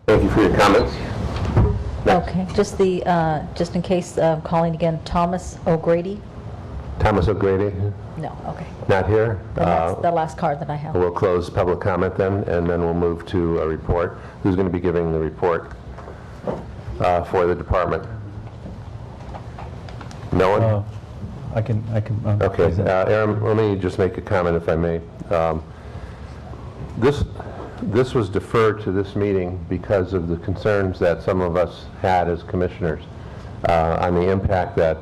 Thank you for your comments. Next. Okay, just in case, calling again, Thomas O'Grady? Thomas O'Grady, No, okay. not here. Then that's the last card that I have. We'll close public comment then, and then we'll move to a report. Who's going to be giving the report for the department? No one? I can. Okay, present. Aaron, let me just make a comment if I may. This was deferred to this meeting because of the concerns that some of us had as commissioners on the impact that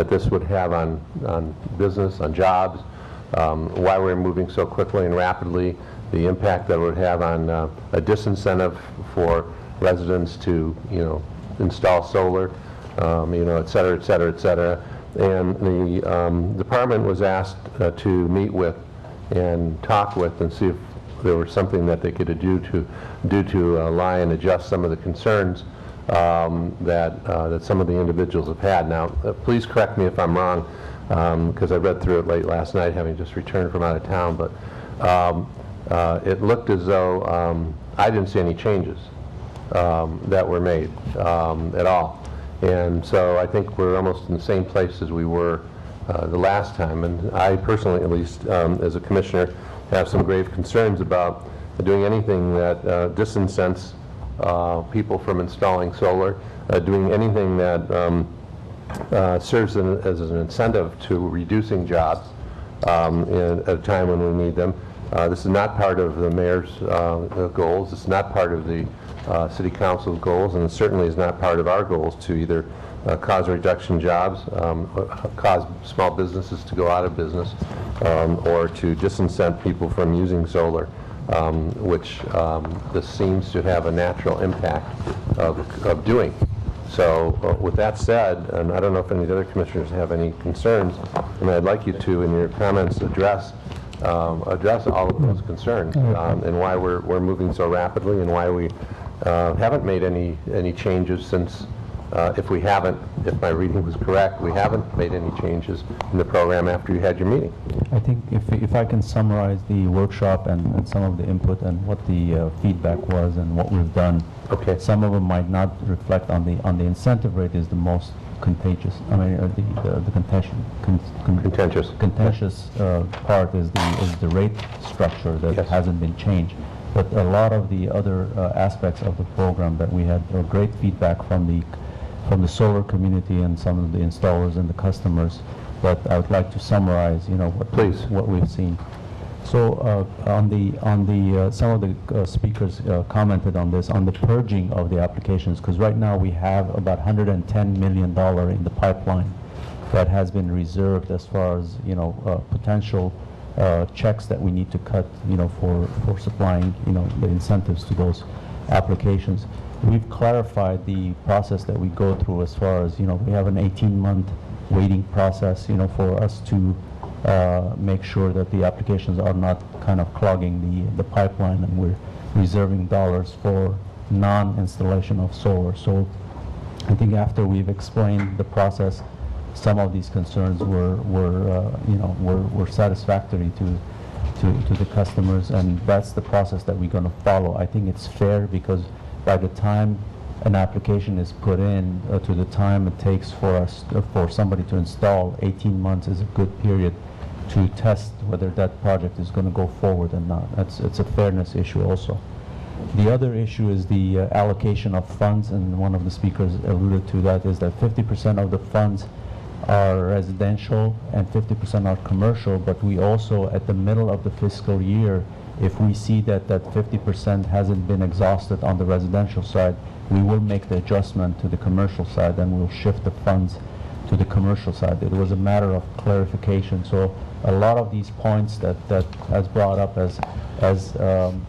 this would have on business, on jobs, why we're moving so quickly and rapidly, the impact that it would have on a disincentive for residents to, install solar, et cetera, et cetera, et cetera. And the department was asked to meet with and talk with and see if there was something that they could do to lie and adjust some of the concerns that some of the individuals have had. Now, please correct me if I'm wrong, because I read through it late last night, having just returned from out of town. But it looked as though I didn't see any changes that were made at all. And so I think we're almost in the same place as we were the last time. And I personally, at least as a commissioner, have some grave concerns about doing anything that disincents people from installing solar, doing anything that serves as an incentive to reducing jobs at a time when we need them. This is not part of the mayor's goals. It's not part of the city council's goals, and it certainly is not part of our goals to either cause a reduction in jobs, cause small businesses to go out of business, or to disincent people from using solar, which this seems to have a natural impact of doing. So with that said, and I don't know if any of the other commissioners have any concerns, and I'd like you to, in your comments, address all of those concerns and why we're moving so rapidly and why we haven't made any changes since, if my reading was correct, we haven't made any changes in the program after you had your meeting. I think if I can summarize the workshop and some of the input and what the feedback was and what we've done. Okay. Some of them might not reflect on the incentive rate is the most contagious. I mean, the contentious part is the rate structure that Yes. hasn't been changed. But a lot of the other aspects of the program that we had great feedback from the solar community and some of the installers and the customers. But I would like to summarize, what we've seen. So some of the speakers commented on this, on the purging of the applications, because right now we have about $110 million in the pipeline that has been reserved as far as potential checks that we need to cut for supplying the incentives to those applications. We've clarified the process that we go through as far as we have an 18-month waiting process for us to make sure that the applications are not kind of clogging the pipeline, and we're reserving dollars for non-installation of solar. So I think after we've explained the process, some of these concerns were satisfactory to the customers, and that's the process that we're going to follow. I think it's fair because by the time an application is put in to the time it takes for somebody to install, 18 months is a good period to test whether that project is going to go forward or not. It's a fairness issue also. The other issue is the allocation of funds, and one of the speakers alluded to that, is that 50% of the funds are residential and 50% are commercial, but we also, at the middle of the fiscal year, if we see that 50% hasn't been exhausted on the residential side, we will make the adjustment to the commercial side, and we'll shift the funds to the commercial side. It was a matter of clarification. So a lot of these points that has brought up as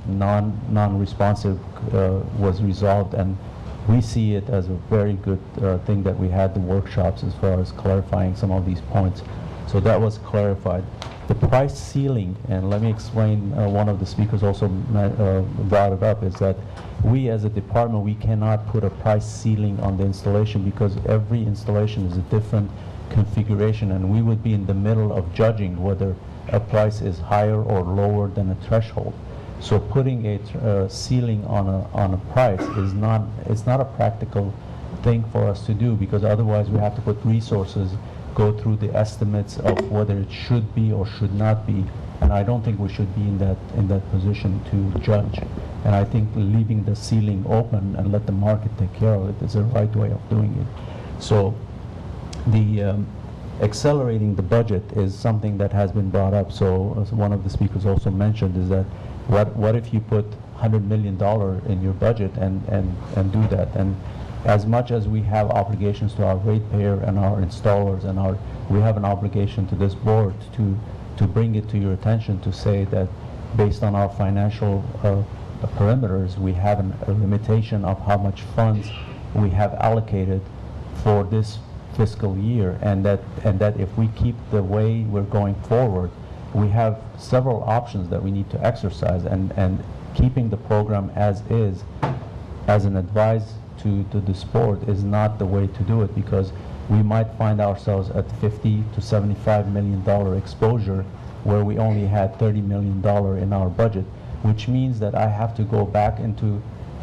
non-responsive was resolved, and we see it as a very good thing that we had the workshops as far as clarifying some of these points. So that was clarified. The price ceiling, and let me explain, one of the speakers also brought it up, is that we as a department, we cannot put a price ceiling on the installation because every installation is a different configuration, and we would be in the middle of judging whether a price is higher or lower than a threshold. So putting a ceiling on a price is not, it's not a practical thing for us to do, because otherwise we have to put resources, go through the estimates of whether it should be or should not be, and I don't think we should be in that position to judge. And I think leaving the ceiling open and let the market take care of it is the right way of doing it. So the accelerating the budget is something that has been brought up. So as one of the speakers also mentioned, is that what if you put $100 million in your budget and do that? And as much as we have obligations to our ratepayer and our installers and we have an obligation to this board to bring it to your attention, to say that based on our financial perimeters, we have a limitation of how much funds we have allocated for this fiscal year, and that if we keep the way we're going forward, we have several options that we need to exercise, and keeping the program as is, as an advice to this board, is not the way to do it, because we might find ourselves at $50 to $75 million exposure where we only had $30 million in our budget, which means that I have to go back into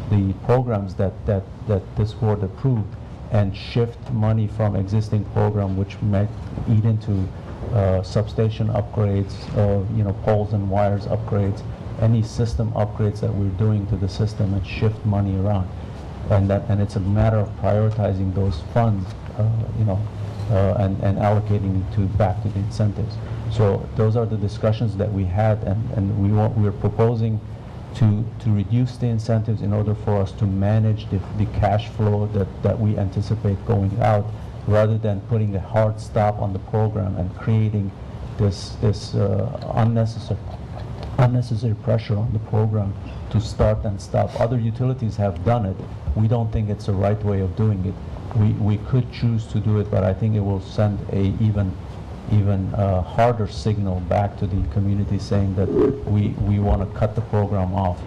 the programs that this board approved and shift money from existing program, which might eat into substation upgrades, poles and wires upgrades, any system upgrades that we're doing to the system, and shift money around. And it's a matter of prioritizing those funds, and allocating it back to the incentives. So those are the discussions that we had, and we're proposing to reduce the incentives in order for us to manage the cash flow that we anticipate going out, rather than putting a hard stop on the program and creating this unnecessary pressure on the program to start and stop. Other utilities have done it. We don't think it's the right way of doing it. We could choose to do it, but I think it will send a even harder signal back to the community, saying that we want to cut the program off.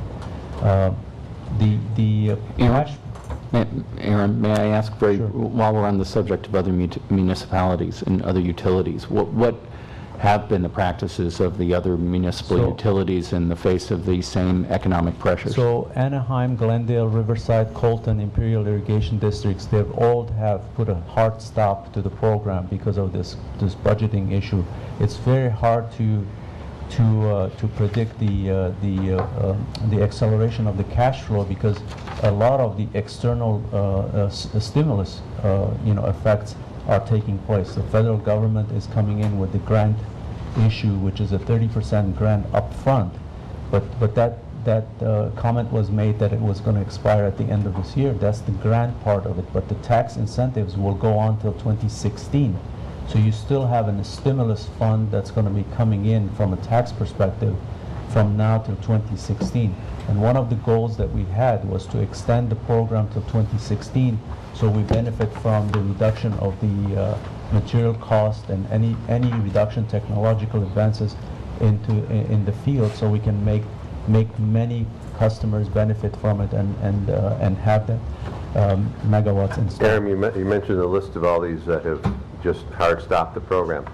Aaron, may I ask, Sure. while we're on the subject of other municipalities and other utilities, what have been the practices of the other municipal utilities in the face of these same economic pressures? So Anaheim, Glendale, Riverside, Colton, Imperial Irrigation Districts, they've all have put a hard stop to the program because of this budgeting issue. It's very hard to predict the acceleration of the cash flow, because a lot of the external stimulus effects are taking place. The federal government is coming in with the grant issue, which is a 30% grant up front, but that comment was made that it was going to expire at the end of this year. That's the grant part of it, but the tax incentives will go on till 2016. So you still have a stimulus fund that's going to be coming in from a tax perspective from now till 2016. And one of the goals that we had was to extend the program till 2016, so we benefit from the reduction of the material cost and any reduction technological advances in the field, so we can make many customers benefit from it and have that megawatts installed. Aaron, you mentioned a list of all these that have just hard stopped the program,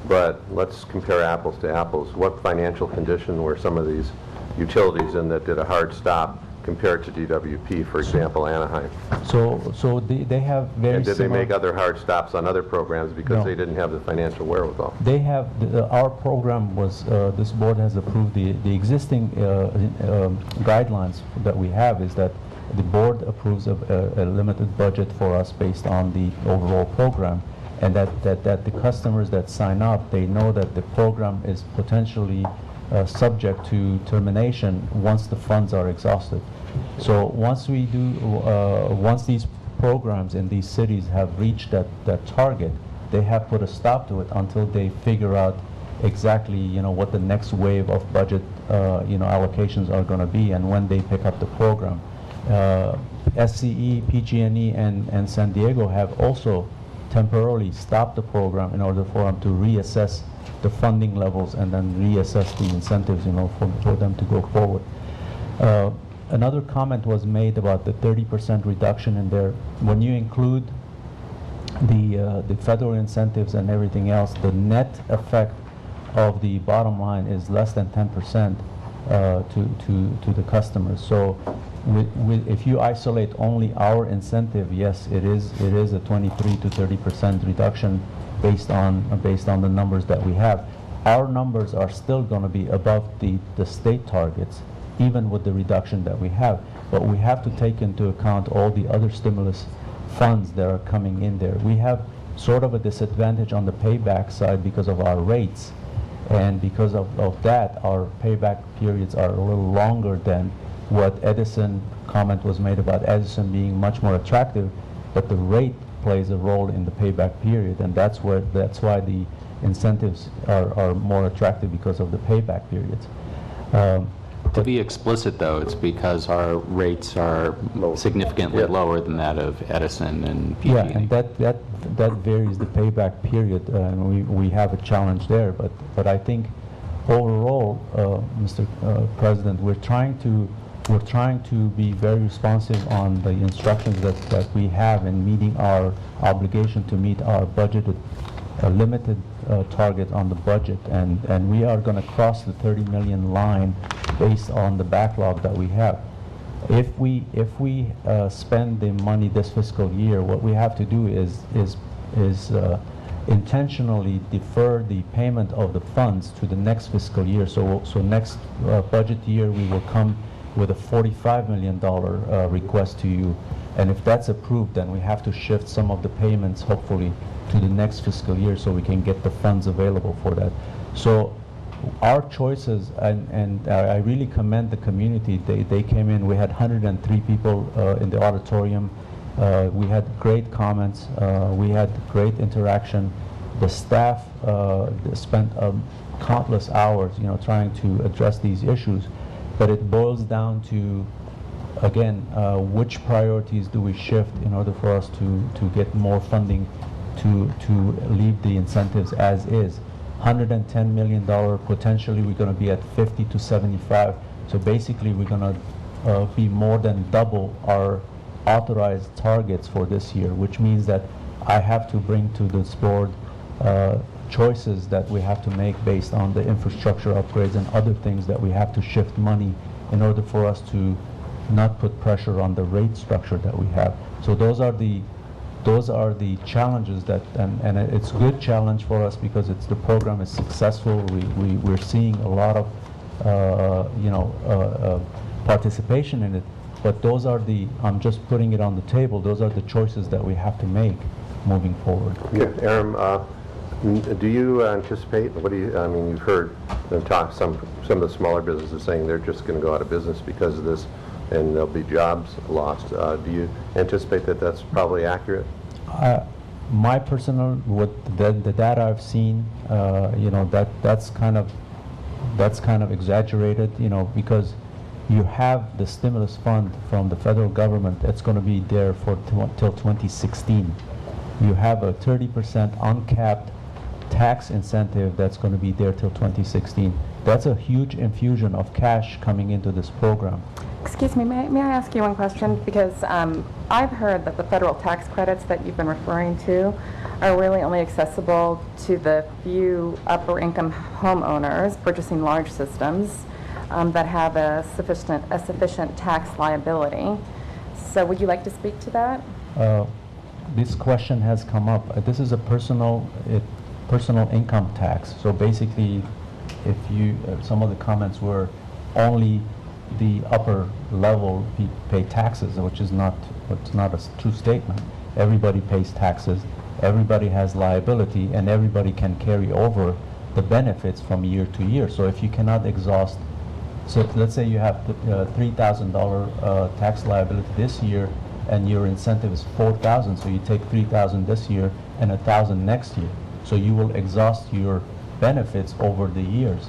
but let's compare apples to apples. What financial condition were some of these utilities in that did a hard stop compared to DWP, for example, Anaheim? So they have very And did they similar. make other hard stops on other programs because No. they didn't have the financial wherewithal? They have, our program was, this board has approved the existing guidelines that we have, is that the board approves of a limited budget for us based on the overall program, and that the customers that sign up, they know that the program is potentially subject to termination once the funds are exhausted. So once we do, once these programs in these cities have reached that target, they have put a stop to it until they figure out exactly what the next wave of budget allocations are going to be, and when they pick up the program. SCE, PG&E, and San Diego have also temporarily stopped the program in order for them to reassess the funding levels and then reassess the incentives, for them to go forward. Another comment was made about the 30% reduction in their, when you include the federal incentives and everything else, the net effect of the bottom line is less than 10%. to the customers. So if you isolate only our incentive, yes, it is a 23 to 30% reduction based on the numbers that we have. Our numbers are still going to be above the state targets, even with the reduction that we have. But we have to take into account all the other stimulus funds that are coming in there. We have sort of a disadvantage on the payback side because of our rates. And because of that, our payback periods are a little longer than what Edison comment was made about Edison being much more attractive, but the rate plays a role in the payback period, and that's why the incentives are more attractive because of the payback periods. To be explicit, though, it's because our rates are significantly lower than that of Edison and PG&E. Yeah, and that varies the payback period, and we have a challenge there. But I think overall, Mr. President, we're trying to be very responsive on the instructions that we have in meeting our obligation to meet our budgeted limited target on the budget, and we are going to cross the 30 million line based on the backlog that we have. If we spend the money this fiscal year, what we have to do is intentionally defer the payment of the funds to the next fiscal year. So next budget year we will come with a $45 million request to you, and if that's approved, then we have to shift some of the payments, hopefully, to the next fiscal year so we can get the funds available for that. So our choices, and I really commend the community. They came in. We had 103 people in the auditorium. We had great comments. We had great interaction. The staff spent countless hours, trying to address these issues. But it boils down to, again, which priorities do we shift in order for us to get more funding to leave the incentives as is. $110 million, potentially we're going to be at 50 to 75. So basically we're going to be more than double our authorized targets for this year, which means that I have to bring to this board choices that we have to make based on the infrastructure upgrades and other things that we have to shift money in order for us to not put pressure on the rate structure that we have. So those are the challenges that, and it's a good challenge for us because the program is successful. We're seeing a lot of participation in it. But those are I'm just putting it on the table. Those are the choices that we have to make moving forward. Yeah, Aram, do you anticipate? You've heard them talk. Some of the smaller businesses saying they're just going to go out of business because of this, and there'll be jobs lost. Do you anticipate that that's probably accurate? My personal, with the data I've seen, that's kind of exaggerated, because you have the stimulus fund from the federal government that's going to be there till 2016. You have a 30% uncapped tax incentive that's going to be there till 2016. That's a huge infusion of cash coming into this program. Excuse me, may I ask you one question? Because I've heard that the federal tax credits that you've been referring to are really only accessible to the few upper income homeowners purchasing large systems that have a sufficient tax liability. So would you like to speak to that? This question has come up. This is a personal income tax. So basically, if some of the comments were only the upper level pay taxes, which is not a true statement. Everybody pays taxes, everybody has liability, and everybody can carry over the benefits from year to year. So if you cannot exhaust, so let's say you have $3,000 tax liability this year, and your incentive is $4,000, so you take $3,000 this year and $1,000 next year. So you will exhaust your benefits over the years.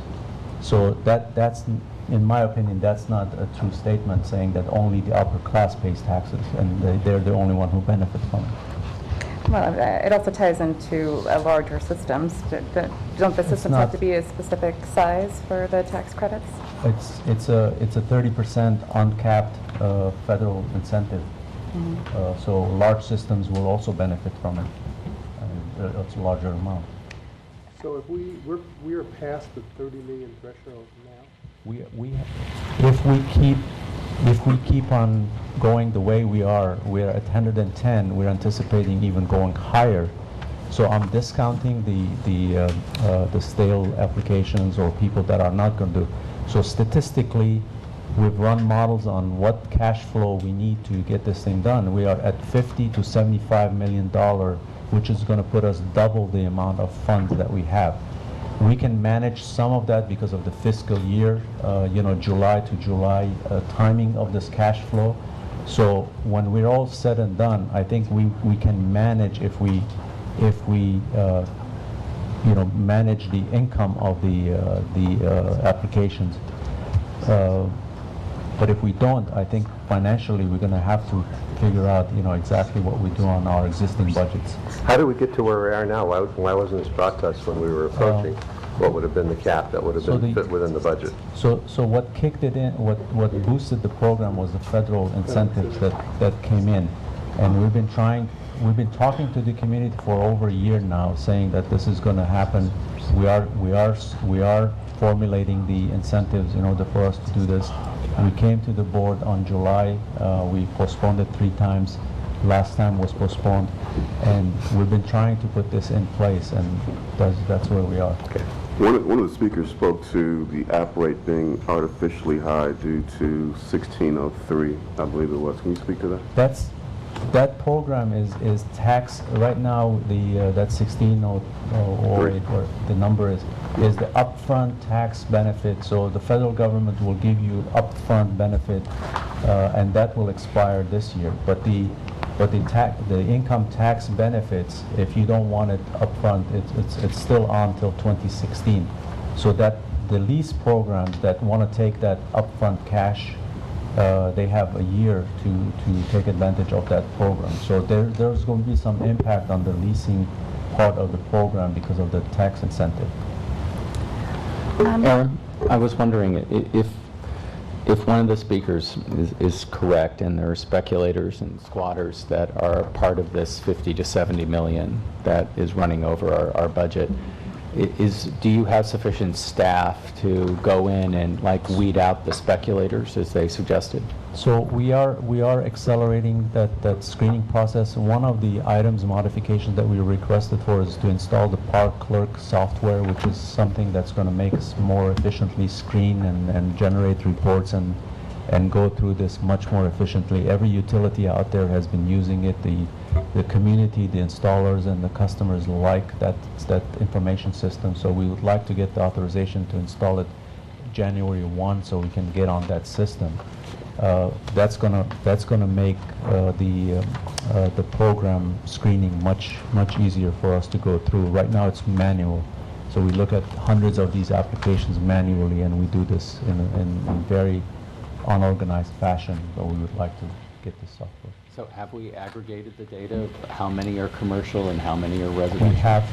So that's, in my opinion, that's not a true statement saying that only the upper class pays taxes and they're the only one who benefits from it. Well, it also ties into larger systems. Don't the systems have to be a specific size for the tax credits? It's a 30% uncapped federal incentive. Mm-hmm. So large systems will also benefit from it. It's a larger amount. So if we are past the 30 million threshold now? If we keep on going the way we're at 110, we're anticipating even going higher. So I'm discounting the stale applications or people that are not going to do. So statistically, we've run models on what cash flow we need to get this thing done. We are at $50 to $75 million, which is going to put us double the amount of funds that we have. We can manage some of that because of the fiscal year, July to July timing of this cash flow. So when we're all said and done, I think we can manage if we manage the income of the applications. But if we don't, I think financially we're going to have to figure out, exactly what we do on our existing budgets. How did we get to where we are now? Why wasn't this brought to us when we were approaching what would have been the cap that would have been fit within the budget? So what kicked it in, what boosted the program was the federal incentives that came in. And we've been talking to the community for over a year now, saying that this is going to happen. We are formulating the incentives in order for us to do this. We came to the board on July. We postponed it 3 times. Last time was postponed, and we've been trying to put this in place, and that's where we are. Okay. One of the speakers spoke to the app rate being artificially high due to 1603, I believe it was. Can you speak to that? That program is tax right now. That 1608, or the number is the upfront tax benefit. So the federal government will give you upfront benefit, and that will expire this year. But the income tax benefits, if you don't want it upfront, it's still on till 2016. So that the lease programs that want to take that upfront cash, they have a year to take advantage of that program. So there's going to be some impact on the leasing part of the program because of the tax incentive. Aaron, I was wondering if one of the speakers is correct and there are speculators and squatters that are part of this 50 to 70 million that is running over our budget, do you have sufficient staff to go in and weed out the speculators as they suggested? So we are accelerating that screening process. One of the modifications that we requested for is to install the Park Clerk software, which is something that's going to make us more efficiently screen and generate reports and go through this much more efficiently. Every utility out there has been using it. The community, the installers, and the customers like that information system. So we would like to get the authorization to install it January 1, so we can get on that system. That's gonna make the program screening much easier for us to go through. Right now it's manual, so we look at hundreds of these applications manually, and we do this in very unorganized fashion. But we would like to get this software. So have we aggregated the data of how many are commercial and how many are residential? We have.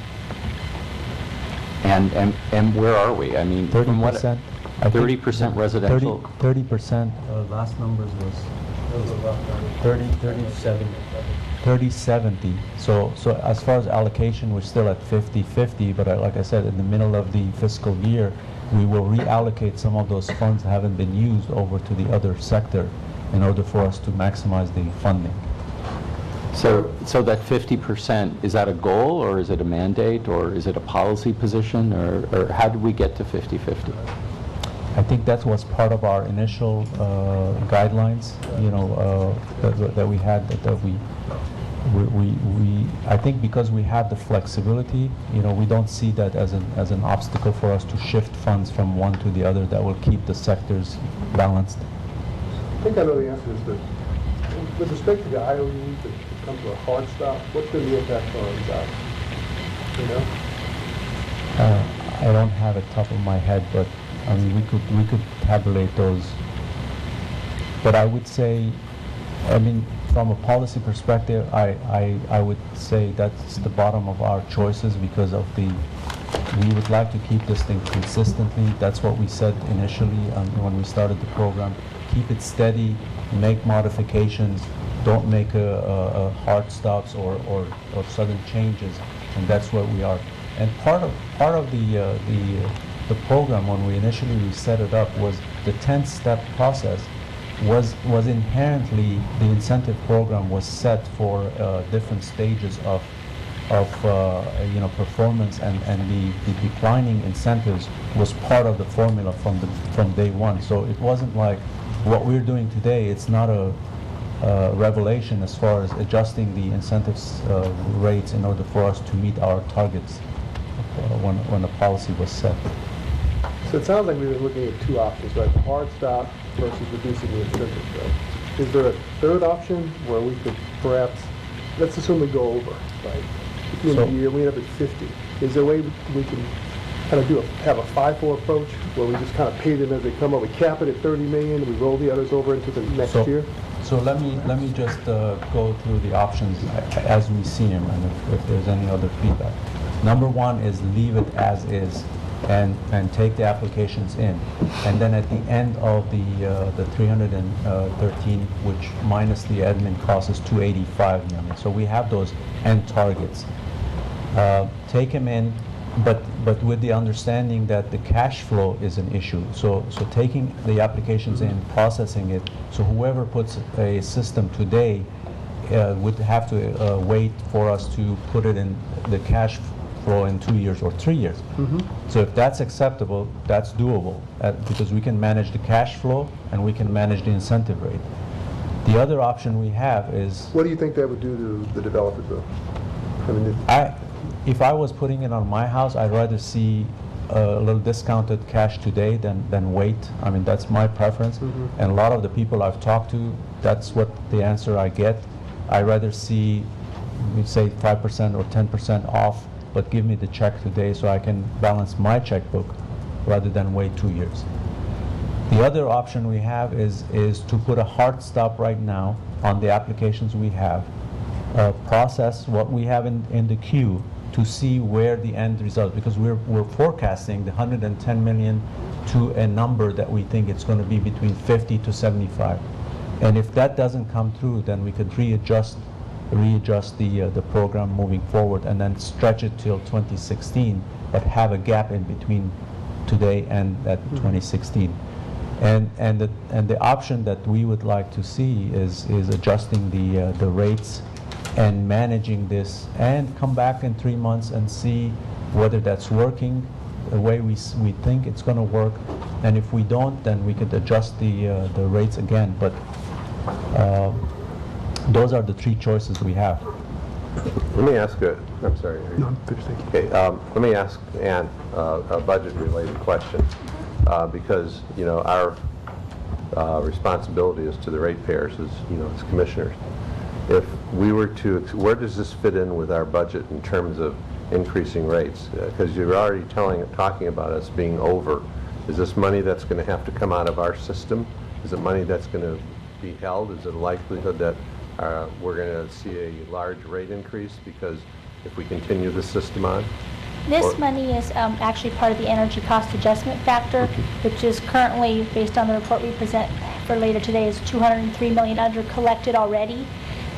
And where are we? I mean, 30%. 30% residential? 30%. Last numbers was 30-70. So as far as allocation, we're still at 50-50, but like I said, in the middle of the fiscal year, we will reallocate some of those funds that haven't been used over to the other sector in order for us to maximize the funding. So that 50%, is that a goal, or is it a mandate, or is it a policy position, or how did we get to 50-50? I think that was part of our initial guidelines, that we had, I think because we have the flexibility, we don't see that as an obstacle for us to shift funds from one to the other. That will keep the sectors balanced. I think I know the answer to this, but with respect to the IOUs that come to a hard stop, what's been the impact on that? I don't have it top of my head, but I mean, we could tabulate those. But I would say, I mean, from a policy perspective, I would say that's the bottom of our choices because of we would like to keep this thing consistently. That's what we said initially when we started the program. Keep it steady, make modifications, don't make hard stops or sudden changes, and that's where we are. And part of the the program, when we initially set it up, was the 10-step process was inherently, the incentive program was set for different stages of performance, and the declining incentives was part of the formula from day one. So it wasn't like what we're doing today. It's not a revelation as far as adjusting the incentives rates in order for us to meet our targets when the policy was set. So it sounds like we were looking at two options, right? The hard stop versus reducing the incentives, right? Is there a third option where we could perhaps, let's assume we go over, right? At the end of the year, we end up at 50. Is there a way we can kind of have a FIFO approach where we just kind of pay them as they come up? We cap it at 30 million, and we roll the others over into the next year? So let me just go through the options as we see them, and if there's any other feedback. Number one is leave it as is and take the applications in. And then at the end of the 313, which minus the admin cost is 285 million. So we have those end targets. Take them in, but with the understanding that the cash flow is an issue. So taking the applications in, processing it, so whoever puts a system today would have to wait for us to put it in the cash flow in 2 years or 3 years. So if that's acceptable, that's doable, because we can manage the cash flow and we can manage the incentive rate. The other option we have is... What do you think that would do to the developers, though? I mean, if I was putting it on my house, I'd rather see a little discounted cash today than wait. I mean, that's my preference. And a lot of the people I've talked to, that's what the answer I get. I'd rather see, we say 5% or 10% off, but give me the check today so I can balance my checkbook rather than wait 2 years. The other option we have is to put a hard stop right now on the applications we have, process what we have in the queue to see where the end result, because we're forecasting the 110 million to a number that we think it's going to be between 50 to 75. And if that doesn't come through, then we could readjust the program moving forward and then stretch it till 2016, but have a gap in between today and that 2016. And the option that we would like to see is adjusting the rates and managing this, and come back in 3 months and see whether that's working the way we think it's going to work. And if we don't, then we could adjust the rates again. But those are the three choices we have. Let me ask I'm sorry. no, I'm finished, thank you. Okay, let me ask Ann a budget-related question, because, you know, our responsibility is to the ratepayers as commissioners. If we were to, where does this fit in with our budget in terms of increasing rates? Because you're already talking about us being over. Is this money that's going to have to come out of our system? Is it money that's going to be held? Is it a likelihood that we're going to see a large rate increase because if we continue the system on? This money is actually part of the energy cost adjustment factor, which is currently, based on the report we present for later today, is 203 million under collected already.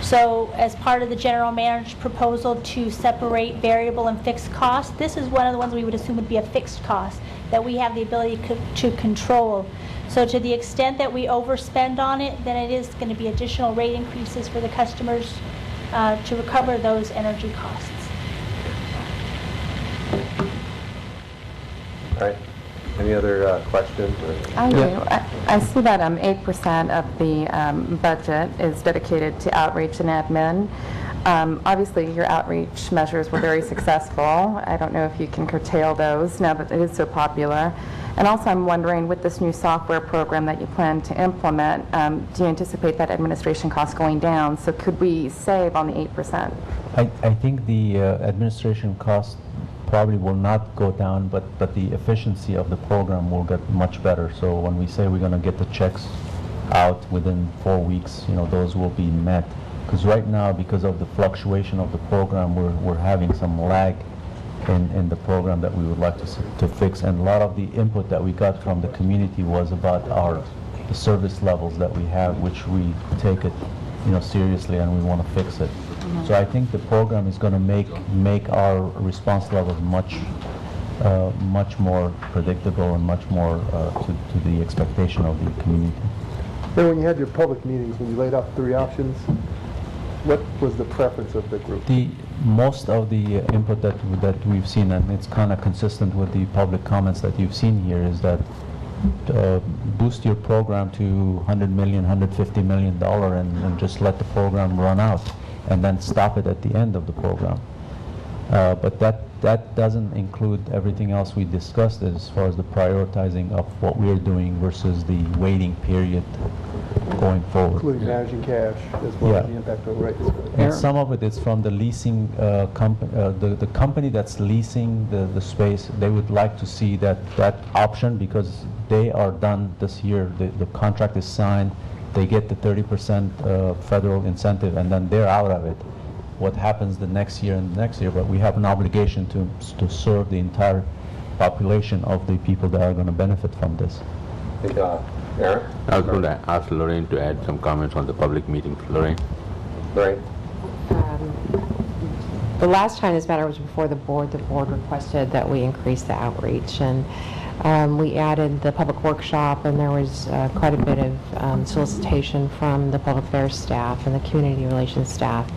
So as part of the general manager's proposal to separate variable and fixed costs, this is one of the ones we would assume would be a fixed cost that we have the ability to control. So to the extent that we overspend on it, then it is going to be additional rate increases for the customers to recover those energy costs. All right. Any other questions? I do. I see that 8% of the budget is dedicated to outreach and admin. Obviously, your outreach measures were very successful. I don't know if you can curtail those now that it is so popular. And also, I'm wondering, with this new software program that you plan to implement, do you anticipate that administration costs going down? So could we save on the 8%? I think the administration cost probably will not go down, but the efficiency of the program will get much better. So when we say we're going to get the checks out within 4 weeks, those will be met. Because right now, because of the fluctuation of the program, we're having some lag in the program that we would like to fix. And a lot of the input that we got from the community was about the service levels that we have, which we take it seriously, and we want to fix it. So I think the program is going to make our response levels much more predictable and much more to the expectation of the community. And when you had your public meetings, when you laid out 3 options, what was the preference of the group? Most of the input that we've seen, and it's kind of consistent with the public comments that you've seen here, is that boost your program to $100 million, $150 million and just let the program run out and then stop it at the end of the program. But that doesn't include everything else we discussed as far as the prioritizing of what we're doing versus the waiting period going forward. Including managing cash as well as the impact on rates. And some of it is from the leasing company, the company that's leasing the space. They would like to see that option because they are done this year. The contract is signed. They get the 30% federal incentive, and then they're out of it. What happens the next year and the next year, but we have an obligation to serve the entire population of the people that are going to benefit from this. Eric? I was going to ask Lorraine to add some comments on the public meetings. Lorraine? Lorraine? The last time this matter was before the board requested that we increase the outreach, and we added the public workshop, and there was quite a bit of solicitation from the public affairs staff and the community relations staff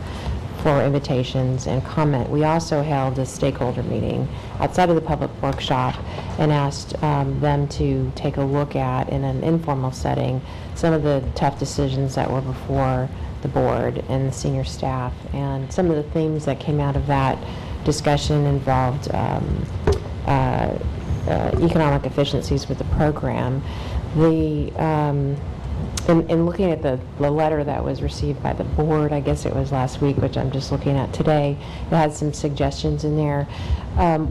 for invitations and comment. We also held a stakeholder meeting outside of the public workshop and asked them to take a look at, in an informal setting, some of the tough decisions that were before the board and the senior staff. And some of the themes that came out of that discussion involved economic efficiencies with the program. In looking at the letter that was received by the board, I guess it was last week, which I'm just looking at today, it had some suggestions in there.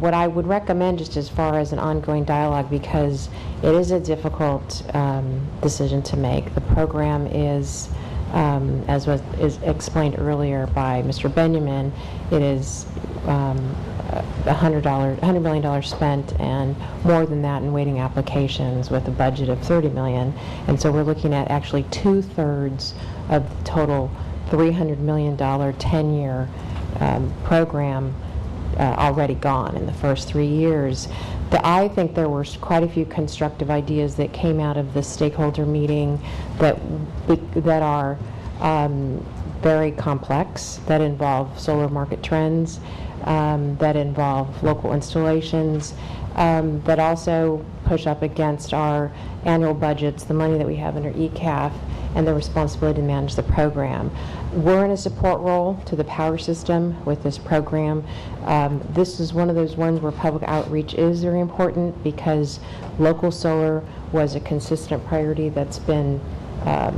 What I would recommend, just as far as an ongoing dialogue, because it is a difficult decision to make. The program is, as is explained earlier by Mr. Benjamin, it is $100 million spent and more than that in waiting applications with a budget of $30 million. And so we're looking at actually 2/3 of the total $300 million 10-year program already gone in the first 3 years. I think there were quite a few constructive ideas that came out of the stakeholder meeting that are very complex, that involve solar market trends, that involve local installations, that also push up against our annual budgets, the money that we have under ECAF, and the responsibility to manage the program. We're in a support role to the power system with this program. This is one of those ones where public outreach is very important because local solar was a consistent priority that's been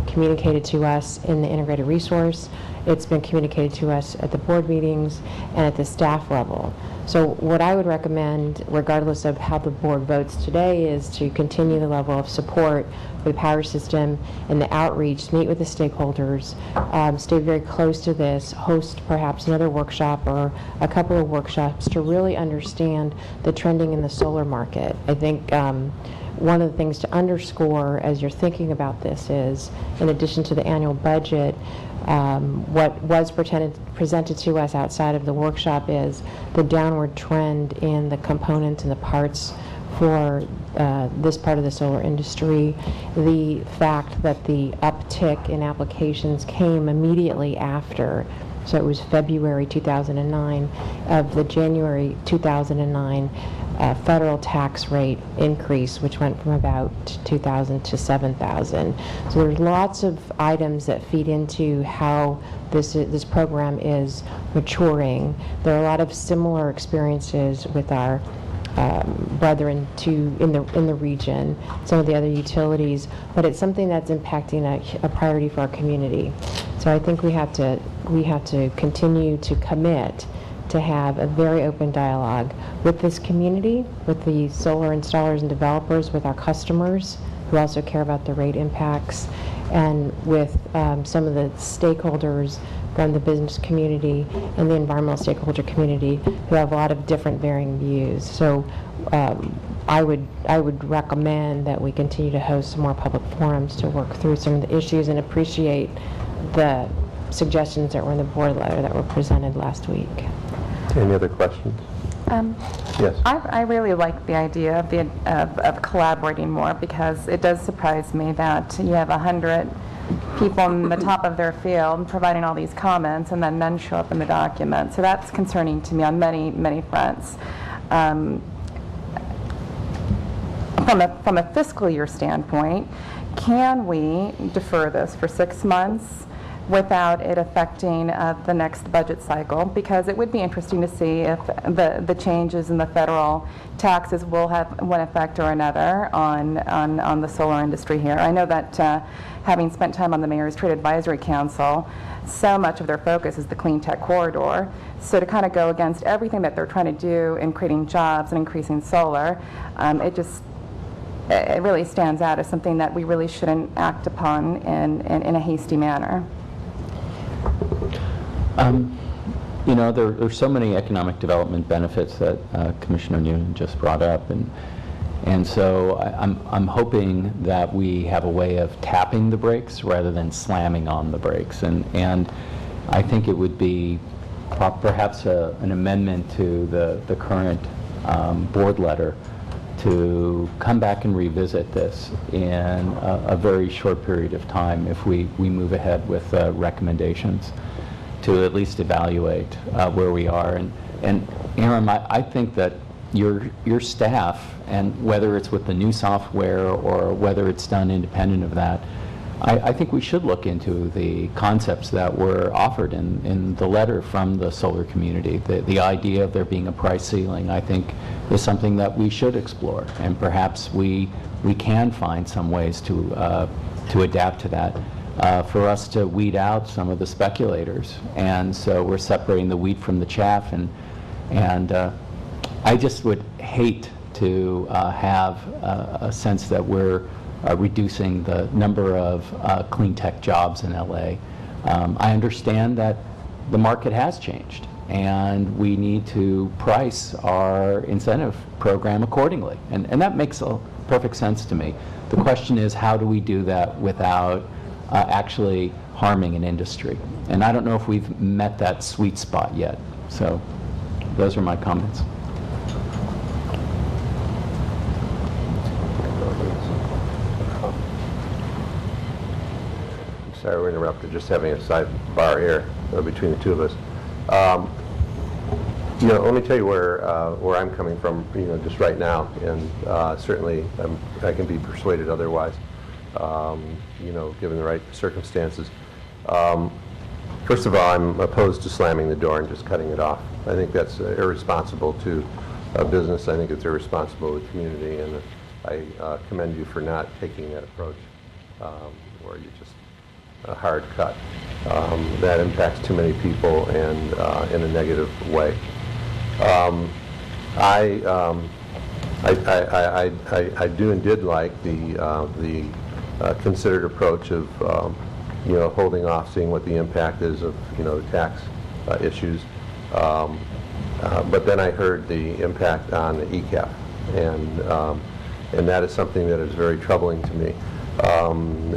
communicated to us in the integrated resource. It's been communicated to us at the board meetings and at the staff level. So what I would recommend, regardless of how the board votes today, is to continue the level of support for the power system and the outreach, meet with the stakeholders, stay very close to this, host perhaps another workshop or a couple of workshops to really understand the trending in the solar market. I think one of the things to underscore as you're thinking about this is, in addition to the annual budget, what was presented to us outside of the workshop is the downward trend in the components and the parts for this part of the solar industry. The fact that the uptick in applications came immediately after, so it was February 2009 of the January 2009 federal tax rate increase, which went from about $2,000 to $7,000. So there's lots of items that feed into how this program is maturing. There are a lot of similar experiences with our brethren in the region, some of the other utilities, but it's something that's impacting a priority for our community. So I think we have to continue to commit to have a very open dialogue with this community, with the solar installers and developers, with our customers who also care about the rate impacts, and with some of the stakeholders from the business community and the environmental stakeholder community who have a lot of different varying views. So I would recommend that we continue to host some more public forums to work through some of the issues and appreciate the suggestions that were in the board letter that were presented last week. Any other questions? Yes. I really like the idea of collaborating more, because it does surprise me that you have 100 people in the top of their field providing all these comments and then none show up in the document. So that's concerning to me on many, many fronts. From a fiscal year standpoint, can we defer this for 6 months without it affecting the next budget cycle? Because it would be interesting to see if the changes in the federal taxes will have one effect or another on the solar industry here. I know that having spent time on the Mayor's Trade Advisory Council, so much of their focus is the clean tech corridor. So to kind of go against everything that they're trying to do in creating jobs and increasing solar, it really stands out as something that we really shouldn't act upon in a hasty manner. You know, there's so many economic development benefits that Commissioner Noonan just brought up, and so I'm hoping that we have a way of tapping the brakes rather than slamming on the brakes, and I think it would be perhaps an amendment to the current board letter to come back and revisit this in a very short period of time if we move ahead with recommendations to at least evaluate where we are. And Aaron, I think that your staff, and whether it's with the new software or whether it's done independent of that, I think we should look into the concepts that were offered in the letter from the solar community. The idea of there being a price ceiling, I think, is something that we should explore, and perhaps we can find some ways to adapt to that. For us to weed out some of the speculators, and so we're separating the wheat from the chaff, and I just would hate to have a sense that we're reducing the number of clean tech jobs in LA. I understand that the market has changed, and we need to price our incentive program accordingly, and that makes perfect sense to me. The question is, how do we do that without actually harming an industry? And I don't know if we've met that sweet spot yet. So those are my comments. Sorry, we're interrupted. Just having a sidebar here between the two of us. You know, let me tell you where I'm coming from. You know, just right now, and certainly I can be persuaded otherwise. You know, given the right circumstances. First of all, I'm opposed to slamming the door and just cutting it off. I think that's irresponsible to a business. I think it's irresponsible to the community, and I commend you for not taking that approach, where you just a hard cut. That impacts too many people and in a negative way. I do and did like the considered approach of you know, holding off, seeing what the impact is of, you know, the tax issues. But then I heard the impact on the ECAP, and that is something that is very troubling to me.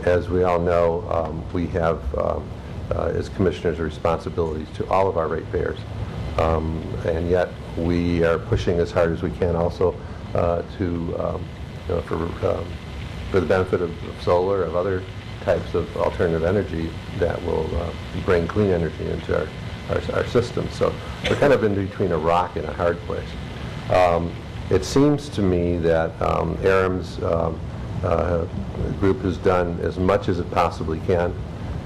As we all know, we have, as commissioners, responsibilities to all of our ratepayers, and yet we are pushing as hard as we can also to, you know, for the benefit of solar, of other types of alternative energy that will bring clean energy into our system. So we're kind of in between a rock and a hard place. It seems to me that Aram's group has done as much as it possibly can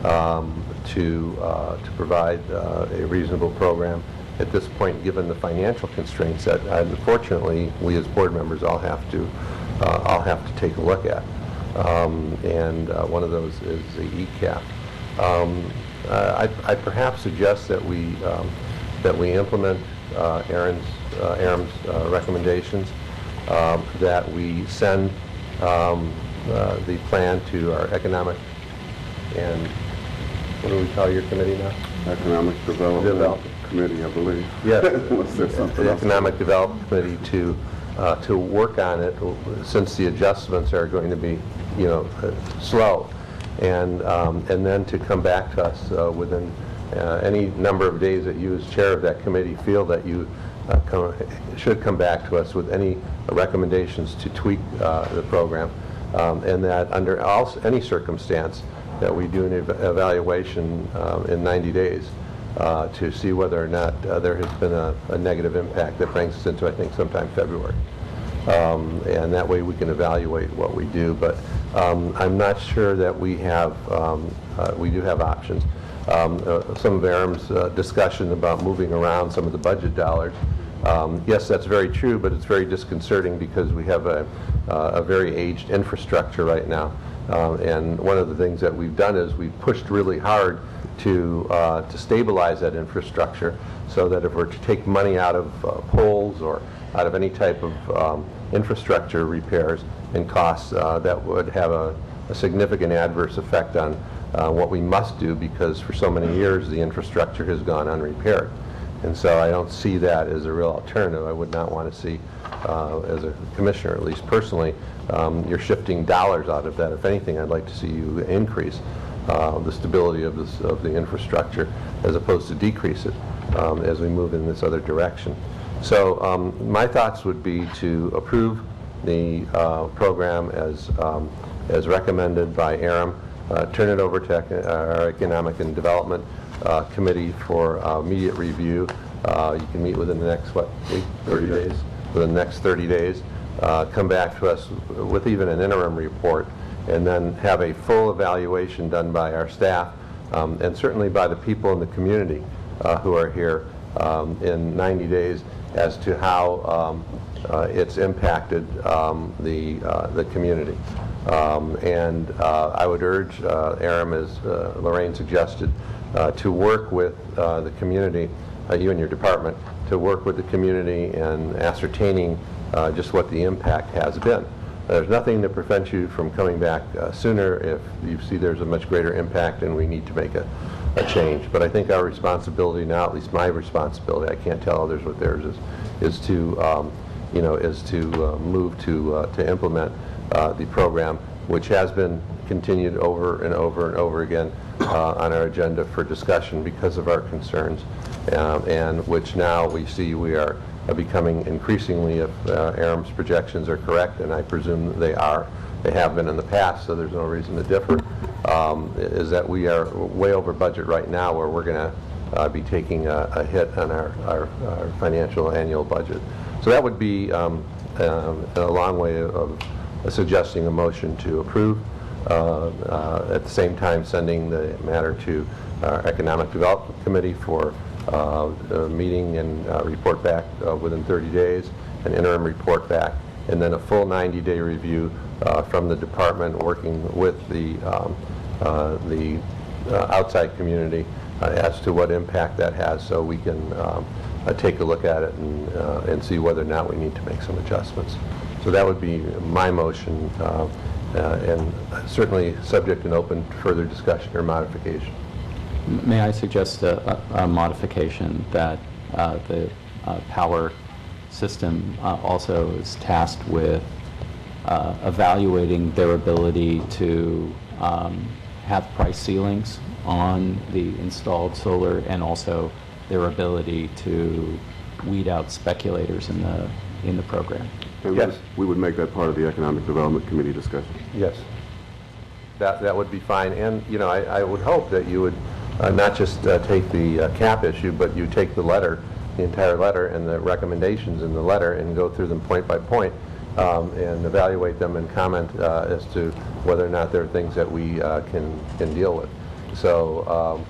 to provide a reasonable program at this point, given the financial constraints that unfortunately we as board members all have to take a look at. And one of those is the ECAP. I perhaps suggest that we implement Aram's recommendations, that we send the plan to our economic and what do we call your committee now? Economic Development Committee, I believe. Yes, the Economic Development Committee to work on it, since the adjustments are going to be, you know, slow, and then to come back to us within any number of days that you, as chair of that committee, feel that you should come back to us with any recommendations to tweak the program, and that under any circumstance that we do an evaluation in 90 days to see whether or not there has been a negative impact that brings us into, I think, sometime February. And that way we can evaluate what we do. But I'm not sure that we do have options. Some of Aram's discussion about moving around some of the budget dollars, yes, that's very true, but it's very disconcerting because we have a very aged infrastructure right now. And one of the things that we've done is we've pushed really hard to stabilize that infrastructure so that if we're to take money out of poles or out of any type of infrastructure repairs and costs, that would have a significant adverse effect on what we must do, because for so many years the infrastructure has gone unrepaired. And so I don't see that as a real alternative. I would not want to see, as a commissioner, at least personally, you're shifting dollars out of that. If anything, I'd like to see you increase the stability of the infrastructure as opposed to decrease it as we move in this other direction. So my thoughts would be to approve the program as recommended by Aram, turn it over to our Economic and Development Committee for immediate review. You can meet within the next, what, week? 30 days? Within the next 30 days. Come back to us with even an interim report, and then have a full evaluation done by our staff, and certainly by the people in the community who are here in 90 days as to how it's impacted the community. And I would urge Aram, as Lorraine suggested, to work with the community, you and your department, to work with the community in ascertaining just what the impact has been. There's nothing that prevents you from coming back sooner if you see there's a much greater impact and we need to make a change. But I think our responsibility now, at least my responsibility, I can't tell others what theirs is to move to implement the program, which has been continued over and over and over again on our agenda for discussion because of our concerns, and which now we see we are becoming increasingly, if Aram's projections are correct, and I presume they are, they have been in the past, so there's no reason to differ, is that we are way over budget right now, where we're going to be taking a hit on our financial annual budget. So that would be a long way of suggesting a motion to approve, at the same time sending the matter to our Economic Development Committee for a meeting and report back within 30 days, an interim report back, and then a full 90-day review from the department working with the outside community as to what impact that has, so we can take a look at it and see whether or not we need to make some adjustments. So that would be my motion, and certainly subject and open to further discussion or modification. May I suggest a modification that the power system also is tasked with evaluating their ability to have price ceilings on the installed solar, and also their ability to weed out speculators in the program. And yes, we would make that part of the Economic Development Committee discussion. Yes, that would be fine. And I would hope that you would not just take the cap issue, but you take the letter, the entire letter, and the recommendations in the letter, and go through them point by point, and evaluate them and comment as to whether or not there are things that we can deal with. So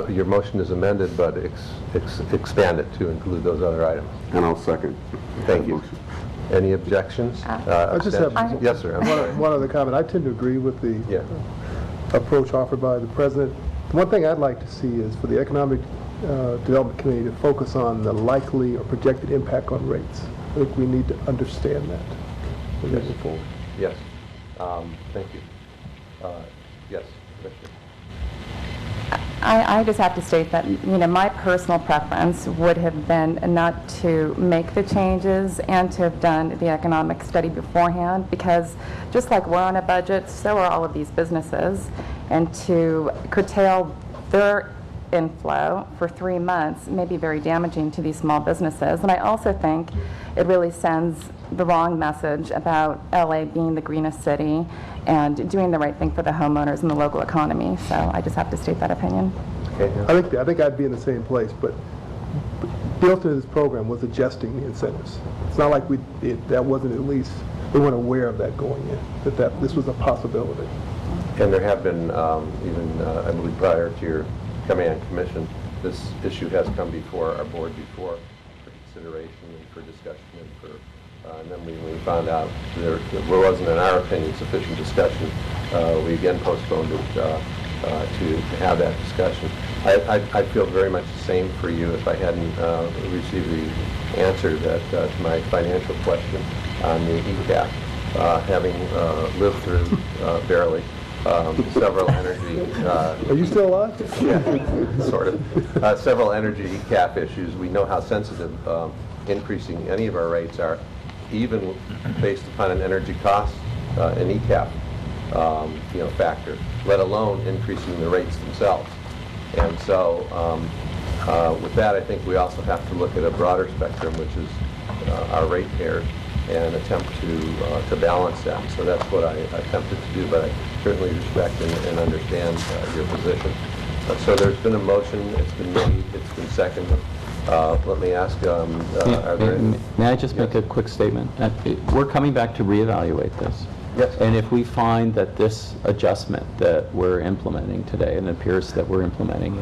your motion is amended, but expand it to include those other items. And I'll second. Thank you. Any objections? I just have yes, sir. one other comment. I tend to agree with the approach offered by the President. One thing I'd like to see is for the Economic Development Committee to focus on the likely or projected impact on rates. I think we need to understand that moving forward. Yes. Thank you. Yes, Commissioner. I just have to state that, my personal preference would have been not to make the changes and to have done the economic study beforehand, because just like we're on a budget, so are all of these businesses, and to curtail their inflow for 3 months may be very damaging to these small businesses. And I also think it really sends the wrong message about LA being the greenest city and doing the right thing for the homeowners and the local economy. So I just have to state that opinion. I think I'd be in the same place, but built into this program was adjusting the incentives. It's not like that wasn't at least, we weren't aware of that going in, that this was a possibility. And there have been, even, I believe prior to your command commission, this issue has come before our board before for consideration and for discussion and for, and then when we found out there wasn't, in our opinion, sufficient discussion, we again postponed it to have that discussion. I'd feel very much the same for you if I hadn't received the answer to my financial question on the ECAP. Having lived through barely several energy... Are you still alive? Yeah, sort of. Several energy ECAP issues. We know how sensitive increasing any of our rates are, even based upon an energy cost, an ECAP factor, let alone increasing the rates themselves. And so with that, I think we also have to look at a broader spectrum, which is our ratepayers, and attempt to balance them. So that's what I attempted to do, but I certainly respect and understand your position. So there's been a motion, it's been made, it's been seconded. Let me ask, are there any... May I just make a quick statement? We're coming back to reevaluate this. Yes. And if we find that this adjustment that we're implementing today, and it appears that we're implementing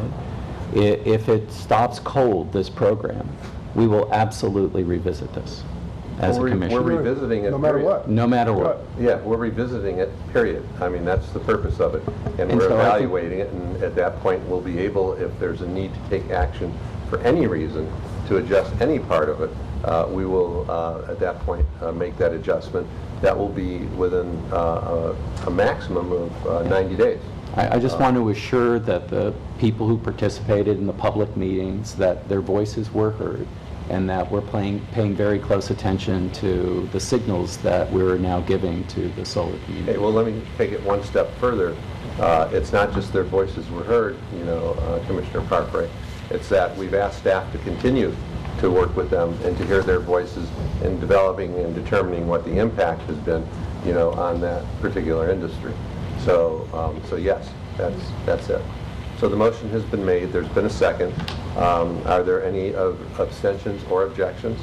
it, if it stops cold, this program, we will absolutely revisit this as a commission. We're revisiting it. No matter period. what. No matter what. Yeah, we're revisiting it, period. I mean, that's the purpose of it. And we're so I think- evaluating it, and at that point, we'll be able, if there's a need to take action for any reason, to adjust any part of it, we will, at that point, make that adjustment. That will be within a maximum of 90 days. I just want to assure that the people who participated in the public meetings, that their voices were heard, and that we're paying very close attention to the signals that we're now giving to the solar community. Okay, well, let me take it one step further. It's not just their voices were heard, Commissioner Parkway. It's that we've asked staff to continue to work with them and to hear their voices in developing and determining what the impact has been, on that particular industry. So, yes, that's it. So the motion has been made. There's been a second. Are there any abstentions or objections?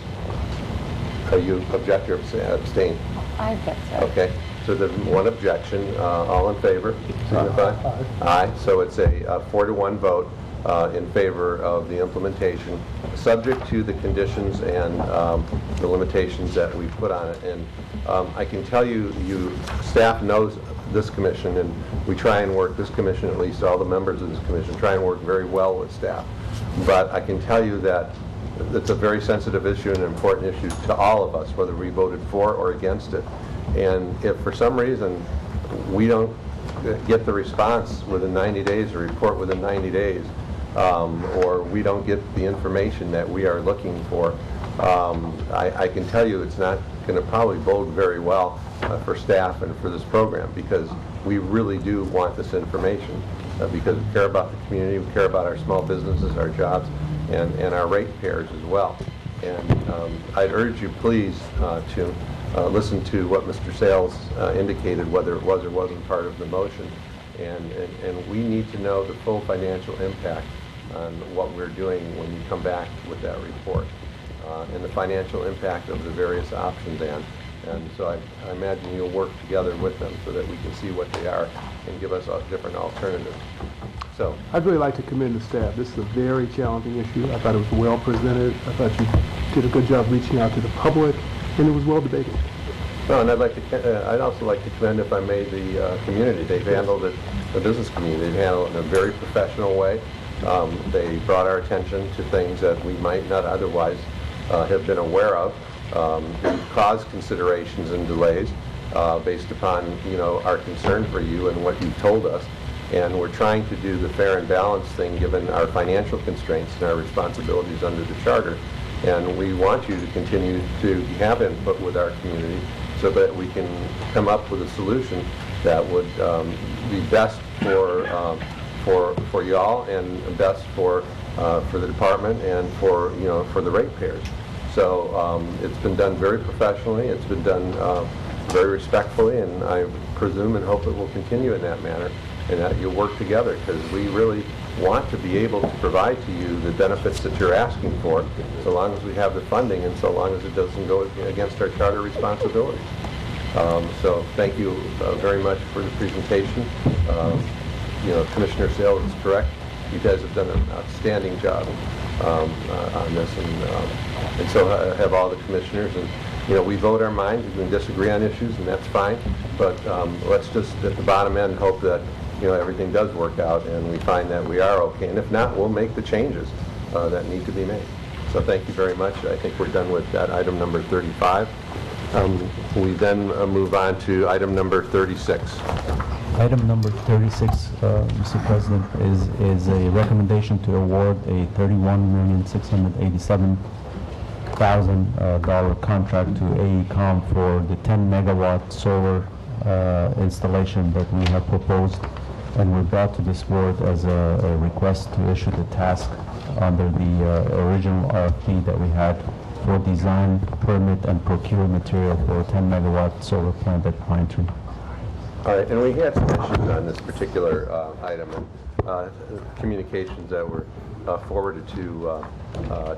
Are you object or abstain? I object, sir. Okay. So there's one objection. All in favor? Signify. Aye. So it's a 4-to-1 vote in favor of the implementation, subject to the conditions and the limitations that we put on it. And I can tell you, staff knows this commission, and we try and work, this commission, at least all the members of this commission, try and work very well with staff. But I can tell you that it's a very sensitive issue and an important issue to all of us, whether we voted for or against it. And if for some reason we don't get the response within 90 days, or report within 90 days, or we don't get the information that we are looking for, I can tell you it's not going to probably bode very well for staff and for this program, because we really do want this information, because we care about the community, we care about our small businesses, our jobs, and our ratepayers as well. And I'd urge you please to listen to what Mr. Sales indicated, whether it was or wasn't part of the motion. And we need to know the full financial impact on what we're doing when you come back with that report, and the financial impact of the various options. And so I imagine you'll work together with them so that we can see what they are and give us different alternatives. So I'd really like to commend the staff. This is a very challenging issue. I thought it was well presented. I thought you did a good job reaching out to the public, and it was well debated. well, and I'd also like to commend, if I may, the community. They've handled it, the business community, they've handled it in a very professional way. They brought our attention to things that we might not otherwise have been aware of. Caused considerations and delays based upon our concern for you and what you've told us, and we're trying to do the fair and balanced thing given our financial constraints and our responsibilities under the charter. And we want you to continue to have input with our community so that we can come up with a solution that would be best for for y'all and best for the department and for for the ratepayers. So it's been done very professionally. It's been done very respectfully, and I presume and hope it will continue in that manner, and that you'll work together, because we really want to be able to provide to you the benefits that you're asking for, so long as we have the funding and so long as it doesn't go against our charter responsibilities. So thank you very much for the presentation. Commissioner Sales is correct. You guys have done an outstanding job on this, and so have all the commissioners. And we vote our minds. We can disagree on issues, and that's fine. But let's just, at the bottom end, hope that everything does work out, and we find that we are okay. And if not, we'll make the changes that need to be made. So thank you very much. I think we're done with that item number 35. We then move on to item number 36. Item number 36, Mr. President, is a recommendation to award a $31,687,000 contract to AECOM for the 10 megawatt solar installation that we have proposed, and we brought to this board as a request to issue the task under the original RFP that we had for design, permit, and procure material for a 10 megawatt solar plant at Pine Tree. All right, and we had some issues on this particular item, and communications that were forwarded to our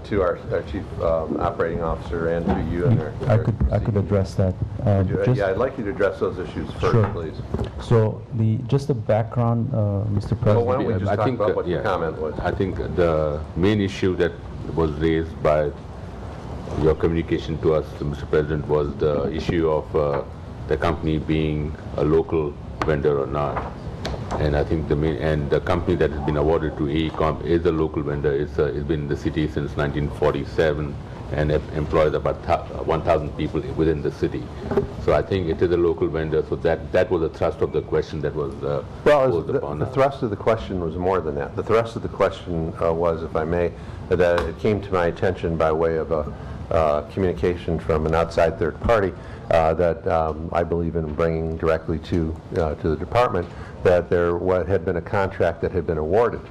chief operating officer and to you. And I could address that. Yeah, I'd like you to address those issues first, sure. please. So just the background, Mr. President. Well, why don't we just talk about what your comment was? I think the main issue that was raised by your communication to us, Mr. President, was the issue of the company being a local vendor or not. And I think the company that has been awarded to AECOM is a local vendor. It's been in the city since 1947 and employs about 1,000 people within the city. So I think it is a local vendor. So that was the thrust of the question that was posed upon us. The thrust of the question was more than that. The thrust of the question was, if I may, that it came to my attention by way of a communication from an outside third party that I believe in bringing directly to the department, that there had been a contract that had been awarded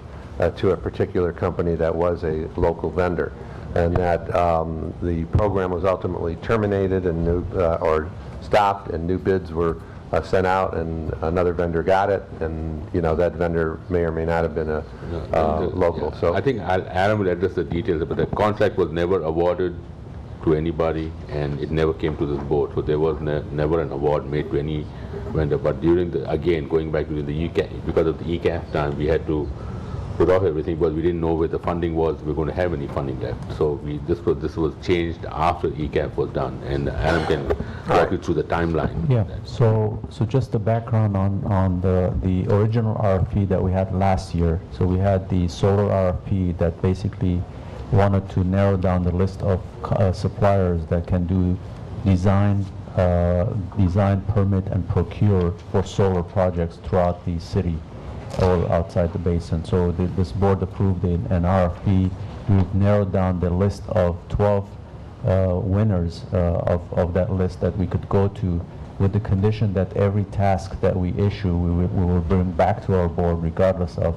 to a particular company that was a local vendor, and that the program was ultimately terminated and or stopped, and new bids were sent out, and another vendor got it, and that vendor may or may not have been a local. Yeah. So I think Adam will address the details, but the contract was never awarded to anybody, and it never came to this board. So there was never an award made to any vendor. But during going back to the ECAF, because of the ECAF time, we had to put off everything, because we didn't know where the funding was. We were going to have any funding left. So this was changed after ECAF was done, and Adam can walk you through the timeline. Yeah. So just the background on the original RFP that we had last year. So we had the solar RFP that basically wanted to narrow down the list of suppliers that can do design, permit, and procure for solar projects throughout the city or outside the basin. So this board approved an RFP. We've narrowed down the list of 12 winners of that list that we could go to, with the condition that every task that we issue, we will bring back to our board regardless of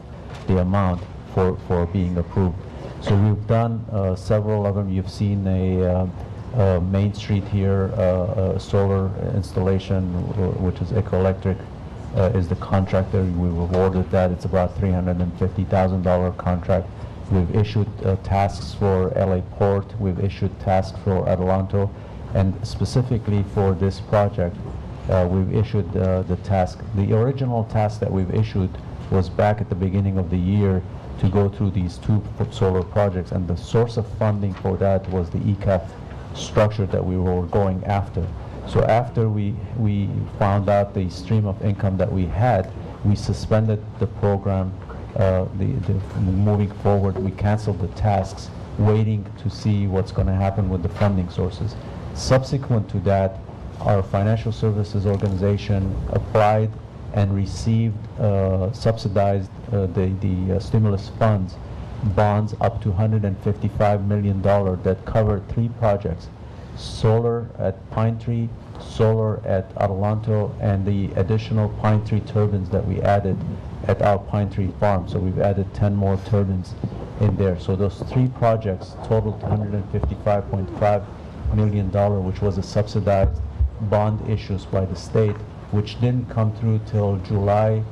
the amount for being approved. So we've done several of them. You've seen a Main Street here, solar installation, which is Ecoelectric, is the contractor. We've awarded that. It's about $350,000 contract. We've issued tasks for LA Port. We've issued tasks for Adelanto. And specifically for this project, we've issued the task. The original task that we've issued was back at the beginning of the year to go through these two solar projects, and the source of funding for that was the ECAF structure that we were going after. So after we found out the stream of income that we had, we suspended the program. Moving forward, we canceled the tasks, waiting to see what's going to happen with the funding sources. Subsequent to that, our financial services organization applied and received subsidized the stimulus bonds up to $155 million that covered 3 projects: solar at Pine Tree, solar at Adelanto, and the additional Pine Tree turbines that we added at our Pine Tree Farm. So we've added 10 more turbines in there. So those 3 projects totaled $155.5 million, which was a subsidized bond issues by the state, which didn't come through till July.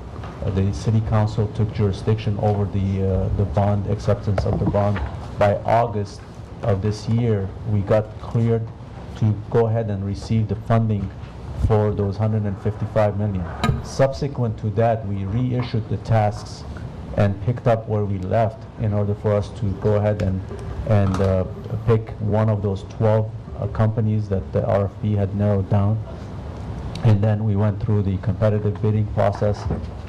The city council took jurisdiction over the bond, acceptance of the bond. By August of this year, we got cleared to go ahead and receive the funding for those $155 million. Subsequent to that, we reissued the tasks and picked up where we left in order for us to go ahead and pick one of those 12 companies that the RFP had narrowed down. And then we went through the competitive bidding process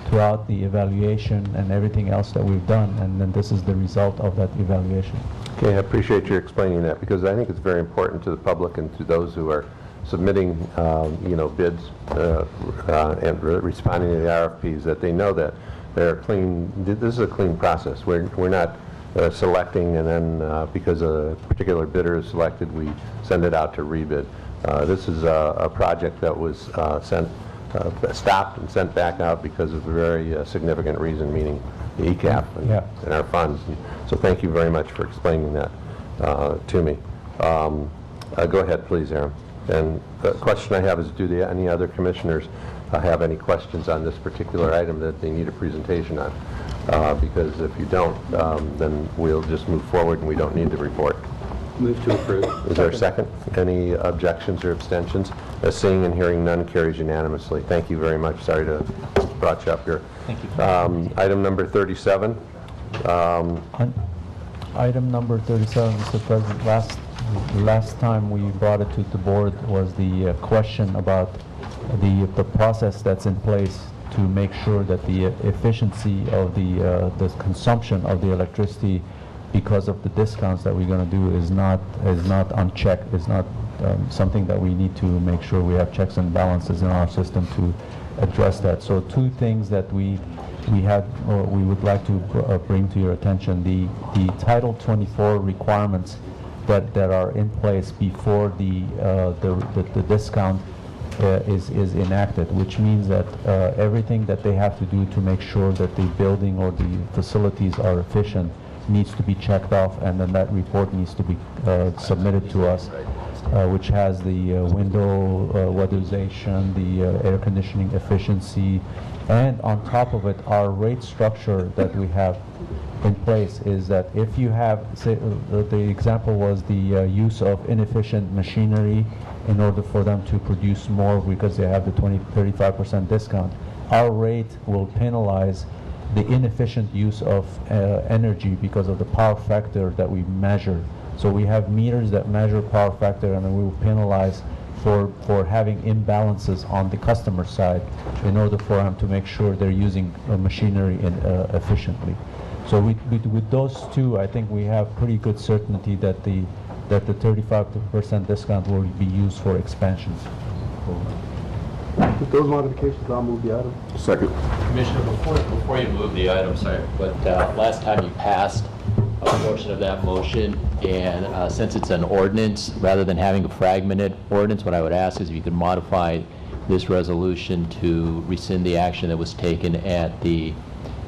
throughout the evaluation and everything else that we've done, and then this is the result of that evaluation. Okay, I appreciate you explaining that, because I think it's very important to the public and to those who are submitting, bids and responding to the RFPs, that they know that they're clean. This is a clean process. We're not selecting, and then because a particular bidder is selected, we send it out to rebid. This is a project that was stopped and sent back out because of a very significant reason, meaning the ECAP and our funds. And so thank you very much for explaining that to me. Go ahead, please, Aaron. And the question I have is, do any other commissioners have any questions on this particular item that they need a presentation on? Because if you don't, then we'll just move forward and we don't need the report. Move to approve. Is there a second? Any objections or abstentions? Seeing and hearing none, carries unanimously. Thank you very much. Sorry to brought you up here. Thank you. Item number 37. Item number 37, Mr. President, last time we brought it to the board was the question about the process that's in place to make sure that the efficiency of the consumption of the electricity, because of the discounts that we're going to do, is not unchecked, is not something that we need to make sure we have checks and balances in our system to address that. So 2 things that we would like to bring to your attention: the Title 24 requirements that are in place before the discount is enacted, which means that everything that they have to do to make sure that the building or the facilities are efficient needs to be checked off, and then that report needs to be submitted to us, which has the window weatherization, the air conditioning efficiency, and on top of it, our rate structure that we have in place is that if you have, say, the example was the use of inefficient machinery in order for them to produce more because they have the 35% discount, our rate will penalize the inefficient use of energy because of the power factor that we measure. So we have meters that measure power factor, and then we will penalize for having imbalances on the customer side in order for them to make sure they're using machinery efficiently. So with those 2, I think we have pretty good certainty that the 35% discount will be used for expansion. With those modifications, I'll move the item. Second. Commissioner, before you move the item, sorry, but last time you passed a portion of that motion, and since it's an ordinance, rather than having a fragmented ordinance, what I would ask is if you could modify this resolution to rescind the action that was taken at the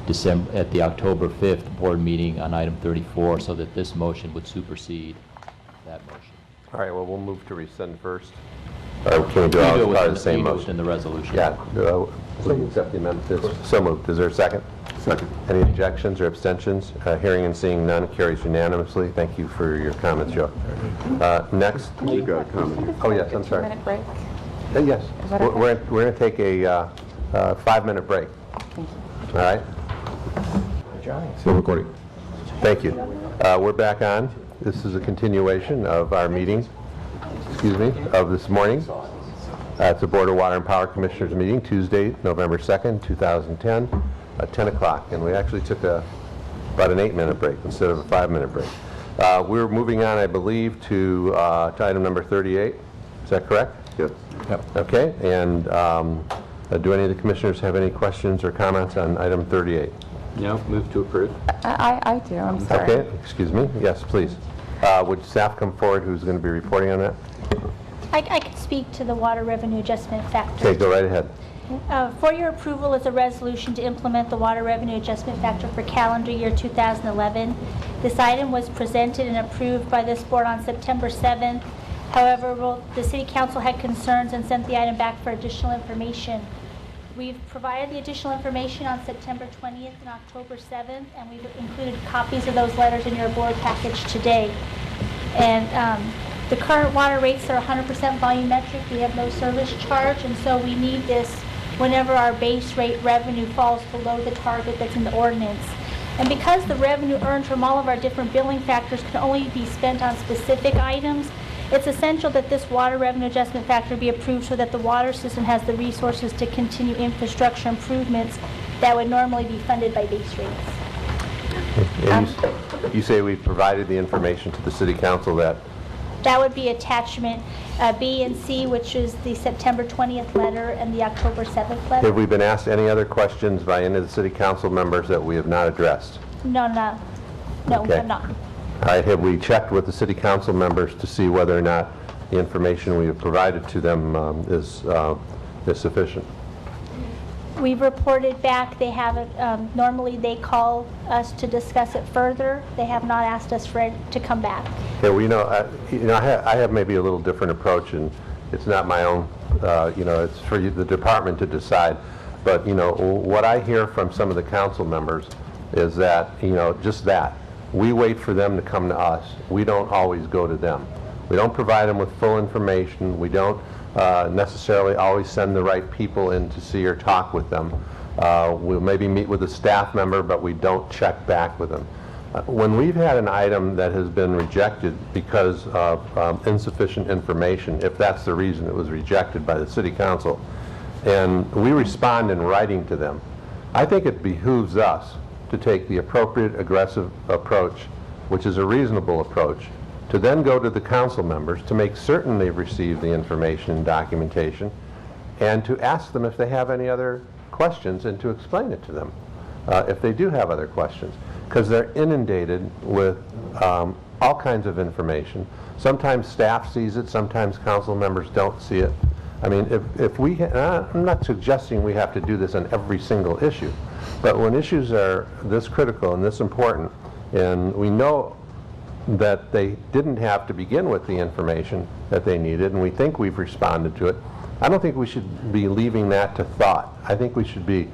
October 5th board meeting on item 34, so that this motion would supersede that motion. All right, well, we'll move to rescind first. Or can we do all part of the same motion? In the resolution. Yeah. Will you accept the amendment? So moved. Is there a second? Second. Any objections or abstentions? Hearing and seeing none, carries unanimously. Thank you for your comments, Joe. Next. You got a comment here. Oh, yes, I'm sorry. 2-minute break? Yes. Is that We're okay? going to take a 5-minute break. Thank you. All right? Still recording. Thank you. We're back on. This is a continuation of our meeting, of this morning. It's the Board of Water and Power Commissioners meeting, Tuesday, November 2nd, 2010, at 10 o'clock. And we actually took about an 8-minute break instead of a 5-minute break. We're moving on, I believe, to item number 38. Is that correct? Yes. Yep. Okay. And do any of the commissioners have any questions or comments on item 38? No, move to approve. I do, I'm sorry. Okay, excuse me. Yes, please. Would staff come forward who's going to be reporting on that? I can speak to the water revenue adjustment factor. Okay, go right ahead. For your approval is a resolution to implement the water revenue adjustment factor for calendar year 2011. This item was presented and approved by this board on September 7th. However, the City Council had concerns and sent the item back for additional information. We've provided the additional information on September 20th and October 7th, and we've included copies of those letters in your board package today. And the current water rates are 100% volumetric. We have no service charge, and so we need this whenever our base rate revenue falls below the target that's in the ordinance. And because the revenue earned from all of our different billing factors can only be spent on specific items, it's essential that this water revenue adjustment factor be approved so that the water system has the resources to continue infrastructure improvements that would normally be funded by base rates. And you say we provided the information to the City Council that That would be attachment B and C, which is the September 20th letter and the October 7th letter. have we been asked any other questions by any of the City Council members that we have not addressed? No, Okay. I'm not. All right, have we checked with the City Council members to see whether or not the information we have provided to them is sufficient? We've reported back. They haven't, normally they call us to discuss it further. They have not asked us for it to come back. Yeah, well, I have maybe a little different approach, and it's not my own, it's for the department to decide. But, what I hear from some of the council members is that, just that. We wait for them to come to us. We don't always go to them. We don't provide them with full information. We don't necessarily always send the right people in to see or talk with them. We'll maybe meet with a staff member, but we don't check back with them. When we've had an item that has been rejected because of insufficient information, if that's the reason it was rejected by the City Council, and we respond in writing to them, I think it behooves us to take the appropriate aggressive approach, which is a reasonable approach, to then go to the council members to make certain they've received the information and documentation, and to ask them if they have any other questions and to explain it to them if they do have other questions, because they're inundated with all kinds of information. Sometimes staff sees it, sometimes council members don't see it. I mean, if we, I'm not suggesting we have to do this on every single issue, but when issues are this critical and this important, and we know that they didn't have to begin with the information that they needed, and we think we've responded to it, I don't think we should be leaving that to thought. I think we should be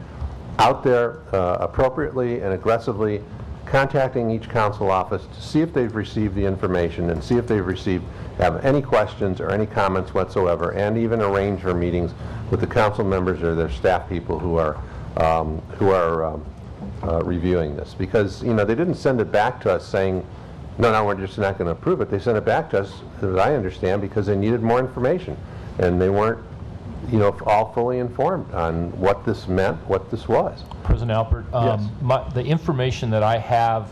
out there appropriately and aggressively contacting each council office to see if they've received the information and see if they've have any questions or any comments whatsoever, and even arrange for meetings with the council members or their staff people who are reviewing this. Because they didn't send it back to us saying, no, we're just not going to approve it. They sent it back to us, as I understand, because they needed more information, and they weren't all fully informed on what this meant, what this was. President Alpert, Yes. The information that I have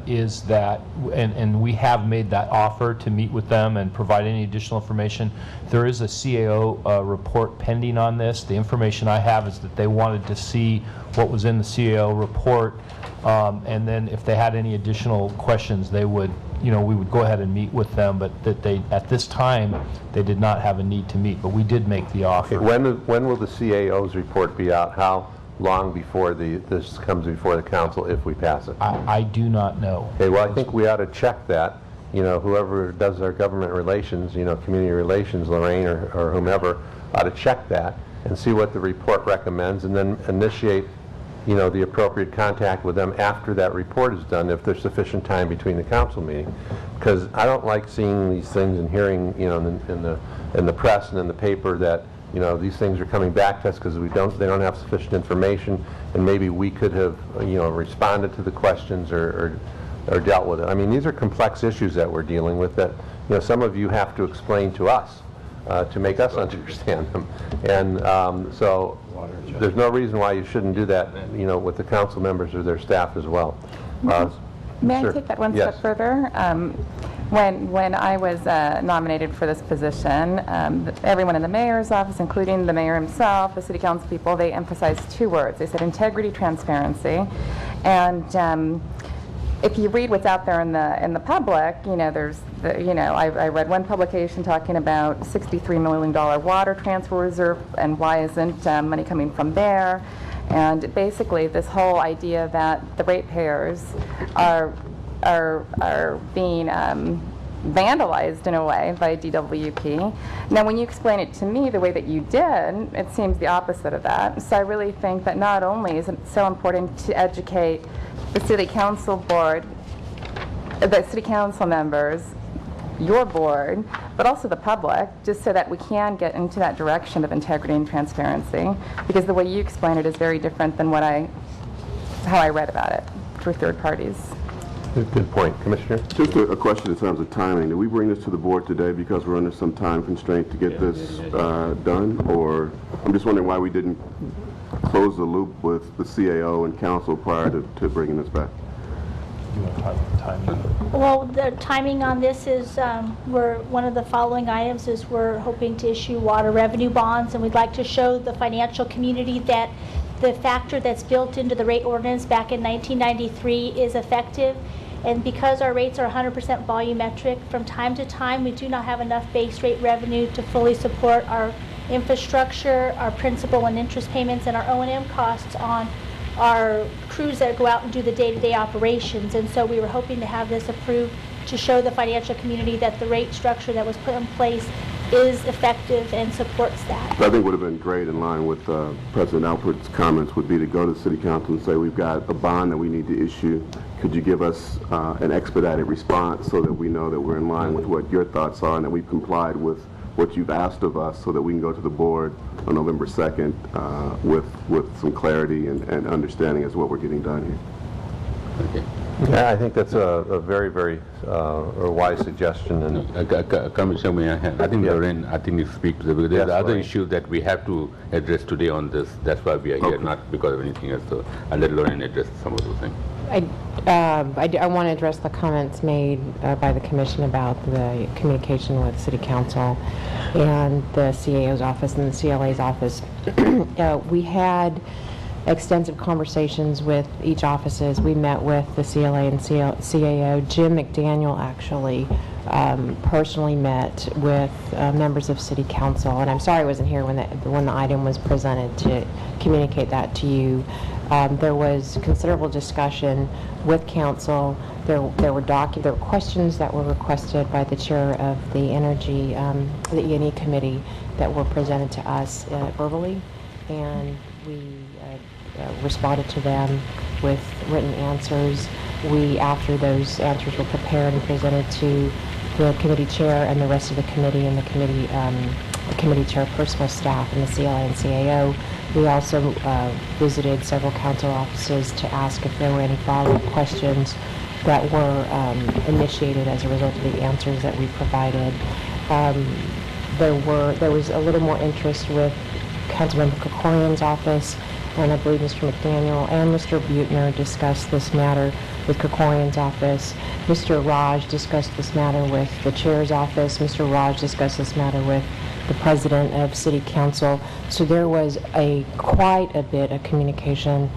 is that, and we have made that offer to meet with them and provide any additional information. There is a CAO report pending on this. The information I have is that they wanted to see what was in the CAO report, and then if they had any additional questions, they would, we would go ahead and meet with them, but that they, at this time, they did not have a need to meet, but we did make the offer. Okay, when will the CAO's report be out? How long before this comes before the council if we pass it? I do not know. Okay, well, I think we ought to check that. Whoever does our government relations, community relations, Lorraine or whomever, ought to check that and see what the report recommends, and then initiate the appropriate contact with them after that report is done, if there's sufficient time between the council meeting. Because I don't like seeing these things and hearing, in the press and in the paper that, these things are coming back to us because they don't have sufficient information, and maybe we could have, responded to the questions or dealt with it. I mean, these are complex issues that we're dealing with that, some of you have to explain to us to make us understand them. And so there's no reason why you shouldn't do that, with the council members or their staff as well. May sure. I take that one Yes. step further? When I was nominated for this position, everyone in the mayor's office, including the mayor himself, the city council people, they emphasized two words. They said integrity, transparency. And if you read what's out there in the public, I read one publication talking about $63 million water transfer reserve, and why isn't money coming from there? And basically, this whole idea that the ratepayers are being vandalized in a way by DWP. Now, when you explain it to me the way that you did, it seems the opposite of that. So I really think that not only is it so important to educate the city council board, the city council members, your board, but also the public, just so that we can get into that direction of integrity and transparency, because the way you explain it is very different than how I read about it through third parties. Good point. Commissioner? Just a question in terms of timing. Did we bring this to the board today because we're under some time constraint to get this done? Or I'm just wondering why we didn't close the loop with the CAO and council prior to bringing this back? Do you want to talk about the timing? Well, the timing on this is, one of the following items is we're hoping to issue water revenue bonds, and we'd like to show the financial community that the factor that's built into the rate ordinance back in 1993 is effective. And because our rates are 100% volumetric, from time to time we do not have enough base rate revenue to fully support our infrastructure, our principal and interest payments, and our O&M costs on our crews that go out and do the day-to-day operations. And so we were hoping to have this approved to show the financial community that the rate structure that was put in place is effective and supports that. I think would have been great, in line with President Alpert's comments, would be to go to the City Council and say, we've got a bond that we need to issue. Could you give us an expedited response so that we know that we're in line with what your thoughts are and that we've complied with what you've asked of us, so that we can go to the board on November 2nd with some clarity and understanding as to what we're getting done here. Okay. Yeah, I think that's a very, very wise suggestion. And Commissioner, may I have? I think Yeah. Lorraine, I think you speak to the, because there's Yes, other Lorraine. issue that we have to address today on this. That's why we are here, Okay. not because of anything else. So I'll let Lorraine address some of those things. I want to address the comments made by the commission about the communication with City Council and the CAO's office and the CLA's office. We had extensive conversations with each offices. We met with the CLA and CAO. Jim McDaniel actually personally met with members of City Council, and I'm sorry I wasn't here when the item was presented to communicate that to you. There was considerable discussion with council. There were questions that were requested by the chair of the Energy, the E&E committee, that were presented to us verbally, and we responded to them with written answers. After those answers were prepared and presented to the committee chair and the rest of the committee and the committee chairpersonal staff and the CLA and CAO, we also visited several council offices to ask if there were any follow-up questions that were initiated as a result of the answers that we provided. There was a little more interest with Councilmember Krikorian's office, and I believe Mr. McDaniel and Mr. Buettner discussed this matter with Krikorian's office. Mr. Raj discussed this matter with the chair's office. Mr. Raj discussed this matter with the president of City Council. So there was quite a bit of communication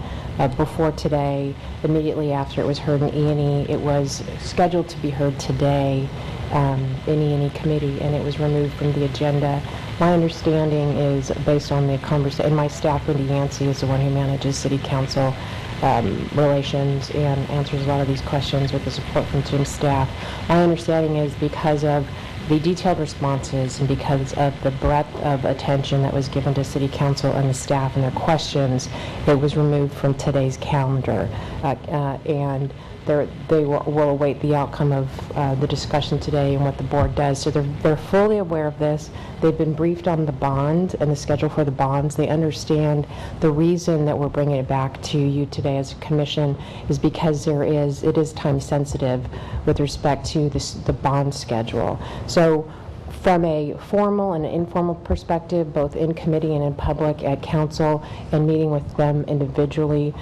before today. Immediately after it was heard in E&E, it was scheduled to be heard today in E&E committee, and it was removed from the agenda. My understanding is, based on the conversation, and my staff, Wendy Yancey, is the one who manages City Council relations and answers a lot of these questions with the support from Jim's staff. My understanding is, because of the detailed responses and because of the breadth of attention that was given to City Council and the staff and their questions, it was removed from today's calendar. And they will await the outcome of the discussion today and what the board does. So they're fully aware of this. They've been briefed on the bond and the schedule for the bonds. They understand the reason that we're bringing it back to you today as a commission is because it is time sensitive with respect to the bond schedule. So from a formal and informal perspective, both in committee and in public at council, and meeting with them individually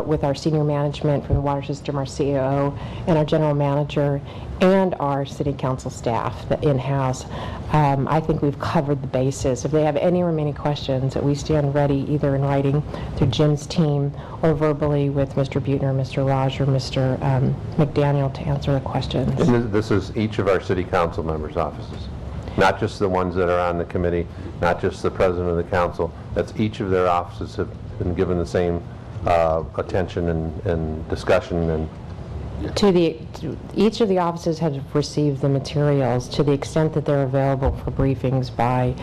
with our senior management from the water system, our CAO, and our general manager, and our city council staff, the in-house. I think we've covered the bases. If they have any remaining questions, that we stand ready either in writing through Jim's team or verbally with Mr. Buettner, Mr. Raj, or Mr. McDaniel to answer the questions. And this is each of our city council members' offices, not just the ones that are on the committee, not just the president of the council. That's each of their offices have been given the same attention and discussion. And Each of the offices have received the materials to the extent that they're available for briefings by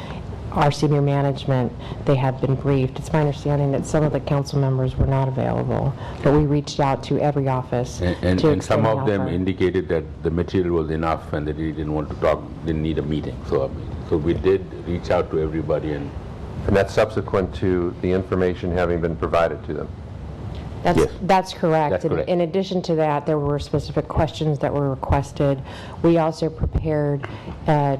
our senior management. They have been briefed. It's my understanding that some of the council members were not available, but we reached out to every office And to extend some the of them offer. indicated that the material was enough and that they didn't want to talk, didn't need a meeting. So we did reach out to everybody, and that's subsequent to the information having been provided to them. Yes. That's correct. That's correct. In addition to that, there were specific questions that were requested. We also prepared a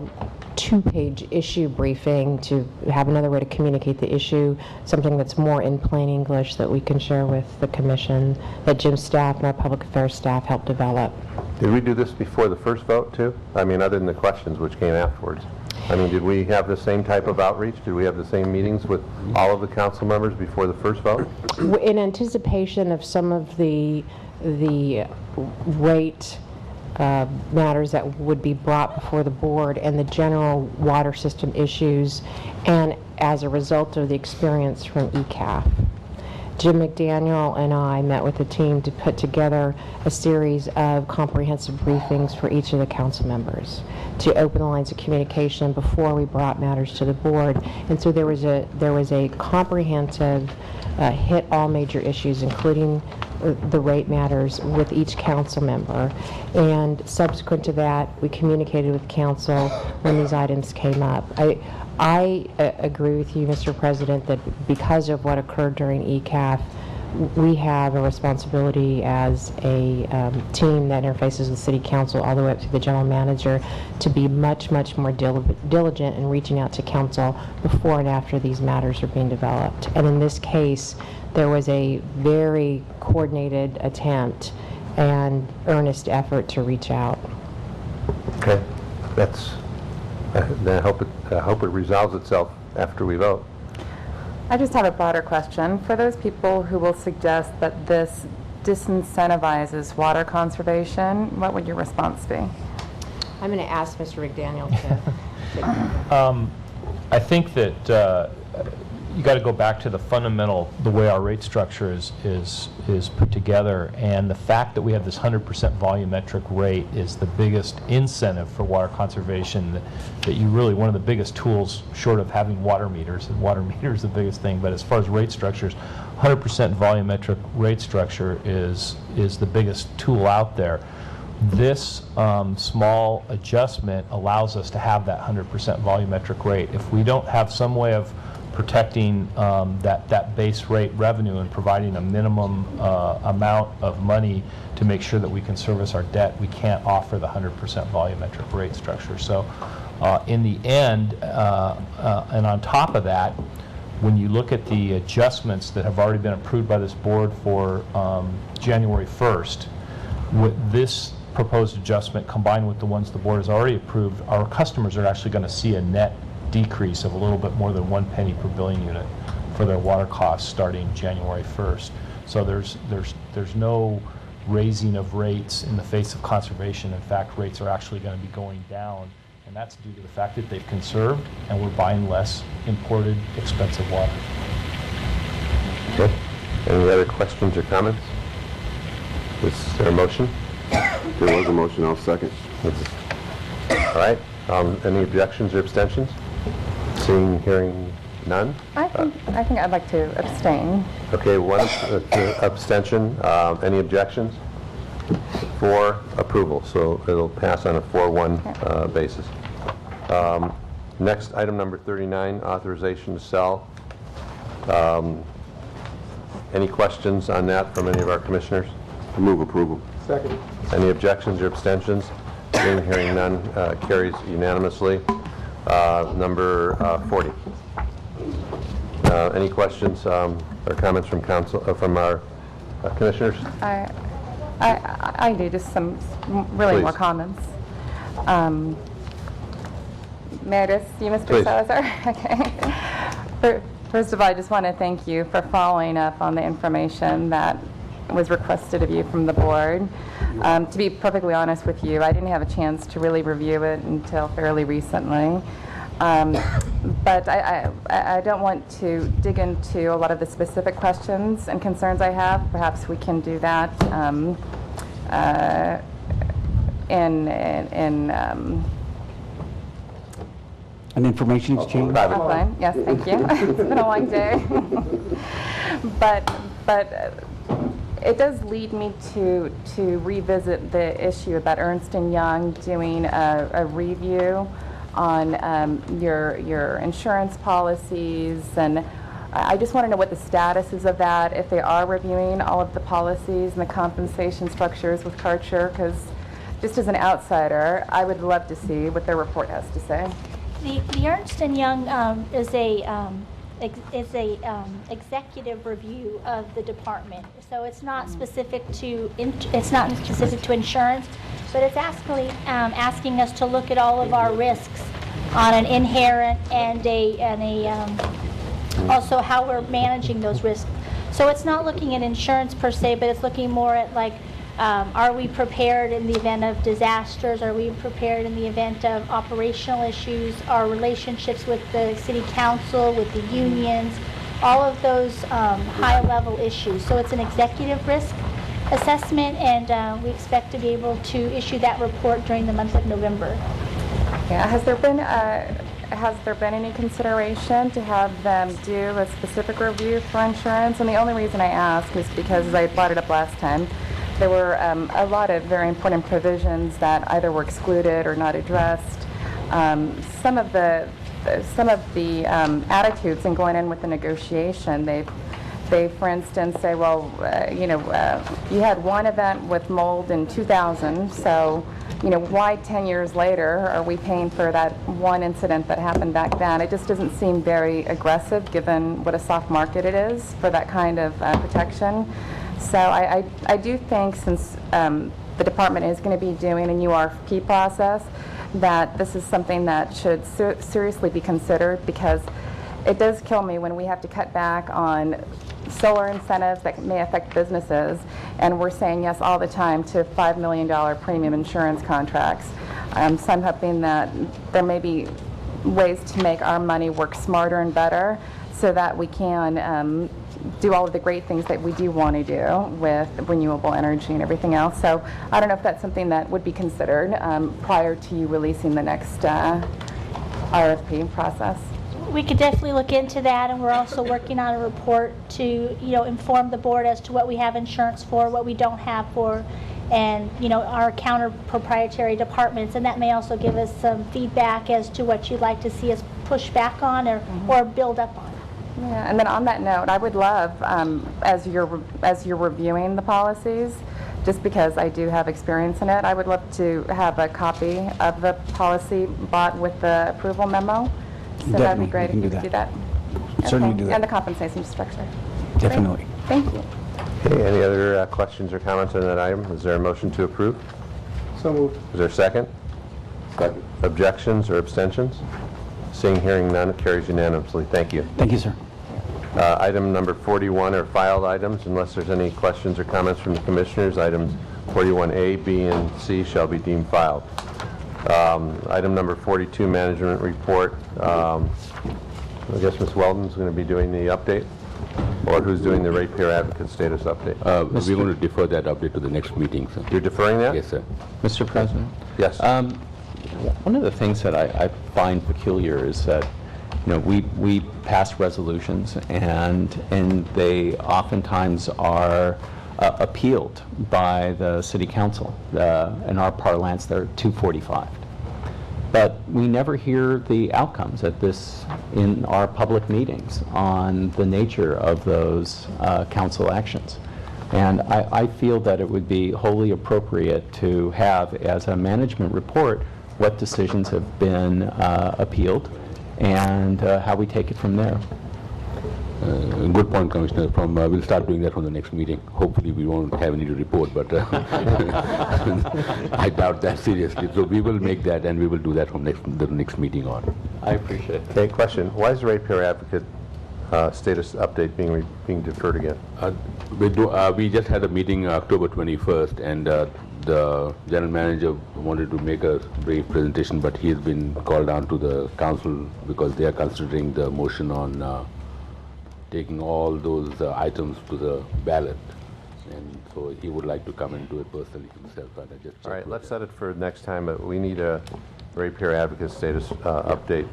two-page issue briefing to have another way to communicate the issue, something that's more in plain English that we can share with the commission, that Jim's staff and our public affairs staff helped develop. Did we do this before the first vote, too? I mean, other than the questions which came afterwards. I mean, did we have the same type of outreach? Did we have the same meetings with all of the council members before the first vote? In anticipation of some of the rate matters that would be brought before the board and the general water system issues, and as a result of the experience from ECAF. Jim McDaniel and I met with the team to put together a series of comprehensive briefings for each of the council members to open the lines of communication before we brought matters to the board. And so there was a comprehensive hit all major issues, including the rate matters, with each council member. And subsequent to that, we communicated with council when these items came up. I agree with you, Mr. President, that because of what occurred during ECAF, we have a responsibility as a team that interfaces with City Council all the way up to the General Manager to be much, much more diligent in reaching out to Council before and after these matters are being developed. And in this case, there was a very coordinated attempt and earnest effort to reach out. Okay. I hope it resolves itself after we vote. I just have a broader question. For those people who will suggest that this disincentivizes water conservation, what would your response be? I'm going to ask Mr. McDaniel to... I think that you got to go back to the fundamental, the way our rate structure is put together, and the fact that we have this 100% volumetric rate is the biggest incentive for water conservation. That you really, one of the biggest tools, short of having water meters, and water meters the biggest thing, but as far as rate structures, 100% volumetric rate structure is the biggest tool out there. This small adjustment allows us to have that 100% volumetric rate. If we don't have some way of protecting that base rate revenue and providing a minimum amount of money to make sure that we can service our debt, we can't offer the 100% volumetric rate structure. So in the end, and on top of that, when you look at the adjustments that have already been approved by this board for January 1st, with this proposed adjustment combined with the ones the board has already approved, our customers are actually going to see a net decrease of a little bit more than 1 penny per billion unit for their water costs starting January 1st. So there's no raising of rates in the face of conservation. In fact, rates are actually going to be going down, and that's due to the fact that they've conserved and we're buying less imported expensive water. Okay. Any other questions or comments? Is there a motion? There was a motion, I'll second. All right. Any objections or abstentions? Seeing, hearing none? I think I'd like to abstain. Okay, one abstention. Any objections? For approval, so it'll pass on a 4-1 basis. Next, item number 39, authorization to sell. Any questions on that from any of our commissioners? Move approval. Second. Any objections or abstentions? Seeing, hearing none, carries unanimously. Number 40. Any questions or comments from council, from our commissioners? I do, just some really more Please. comments. May I address you, Mr. Please. Salazar? Okay. First of all, I just want to thank you for following up on the information that was requested of you from the board. To be perfectly honest with you, I didn't have a chance to really review it until fairly recently. But I don't want to dig into a lot of the specific questions and concerns I have. Perhaps we can do that in An information exchange? offline. Yes, thank you. It's been a long day. But it does lead me to revisit the issue about Ernst & Young doing a review on your insurance policies, and I just want to know what the status is of that, if they are reviewing all of the policies and the compensation structures with Karcher, because just as an outsider, I would love to see what their report has to say. The Ernst & Young is a executive review of the department. So it's not specific to insurance, but it's actually asking us to look at all of our risks on an inherent and also how we're managing those risks. So it's not looking at insurance per se, but it's looking more at like, are we prepared in the event of disasters? Are we prepared in the event of operational issues? Our relationships with the city council, with the unions, all of those high-level issues. So it's an executive risk assessment, and we expect to be able to issue that report during the month of November. Yeah, has there been any consideration to have them do a specific review for insurance? And the only reason I ask is because, as I brought it up last time, there were a lot of very important provisions that either were excluded or not addressed. Some of the attitudes in going in with the negotiation, they for instance say, well, you had one event with mold in 2000, so why 10 years later are we paying for that one incident that happened back then? It just doesn't seem very aggressive given what a soft market it is for that kind of protection. So I do think, since the department is going to be doing a new RFP process, that this is something that should seriously be considered, because it does kill me when we have to cut back on solar incentives that may affect businesses, and we're saying yes all the time to $5 million premium insurance contracts. So I'm hoping that there may be ways to make our money work smarter and better, so that we can do all of the great things that we do want to do with renewable energy and everything else. So I don't know if that's something that would be considered prior to you releasing the next RFP process. We could definitely look into that, and we're also working on a report to, inform the board as to what we have insurance for, what we don't have for, and, our counter proprietary departments, and that may also give us some feedback as to what you'd like to see us push back on or build up on. Yeah, and then on that note, I would love, as you're reviewing the policies, just because I do have experience in it, I would love to have a copy of the policy bought with the approval memo. So that'd be great if you could do that. Certainly do that. And the compensation structure. Definitely. Great. Thank you. Okay, any other questions or comments on that item? Is there a motion to approve? So moved. Is there a second? Second. Objections or abstentions? Seeing, hearing none, it carries unanimously. Thank you. Thank you, sir. Item number 41 are filed items. Unless there's any questions or comments from the commissioners, items 41A, B, and C shall be deemed filed. Item number 42, management report. I guess Ms. Weldon's going to be doing the update, or who's doing the ratepayer advocate status update? We're going to defer that update to the next meeting, sir. You're deferring that? Yes, sir. Mr. President? Yes. One of the things that I find peculiar is that, we pass resolutions, and they oftentimes are appealed by the city council. In our parlance, they're 245. But we never hear the outcomes in our public meetings on the nature of those council actions. And I feel that it would be wholly appropriate to have, as a management report, what decisions have been appealed, and how we take it from there. Good point, Commissioner. We'll start doing that from the next meeting. Hopefully, we won't have any to report, but I doubt that seriously. So we will make that, and we will do that from the next meeting on. I appreciate it. Okay, question. Why is the ratepayer advocate status update being deferred again? We just had a meeting October 21st, and the general manager wanted to make a brief presentation, but he has been called down to the council because they are considering the motion on taking all those items to the ballot. And so he would like to come and do it personally himself. And I just All right, let's set it for next time, but we need a ratepayer advocate status update.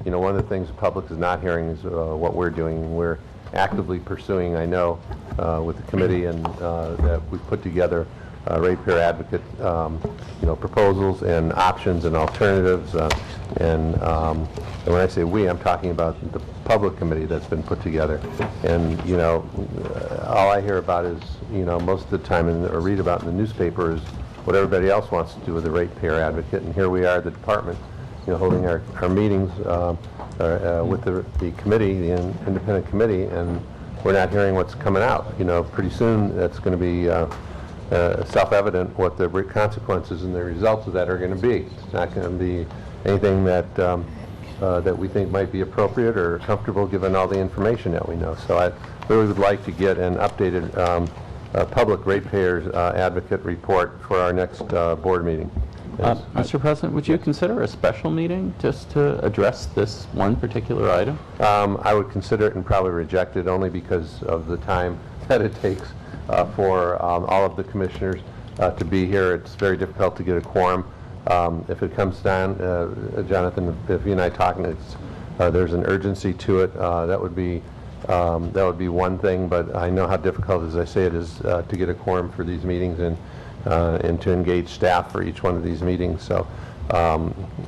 You know, one of the things the public is not hearing is what we're doing. We're actively pursuing, I know, with the committee and that we've put together ratepayer advocate, you know, proposals and options and alternatives. And when I say we, I'm talking about the public committee that's been put together. And, you know, all I hear about is, you know, most of the time or read about in the newspaper is what everybody else wants to do with the ratepayer advocate. And here we are, the department, you know, holding our meetings with the committee, the independent committee, and we're not hearing what's coming out. You know, pretty soon that's going to be self-evident what the consequences and the results of that are going to be. It's not going to be anything that that we think might be appropriate or comfortable given all the information that we know. So I really would like to get an updated public ratepayers advocate report for our next board meeting. Mr. President, would you consider a special meeting just to address this one particular item? I would consider it and probably reject it only because of the time that it takes for all of the commissioners to be here. It's very difficult to get a quorum. If it comes down, Jonathan, if you and I talking, there's an urgency to it. That would be one thing. But I know how difficult, as I say, it is to get a quorum for these meetings and to engage staff for each one of these meetings. So,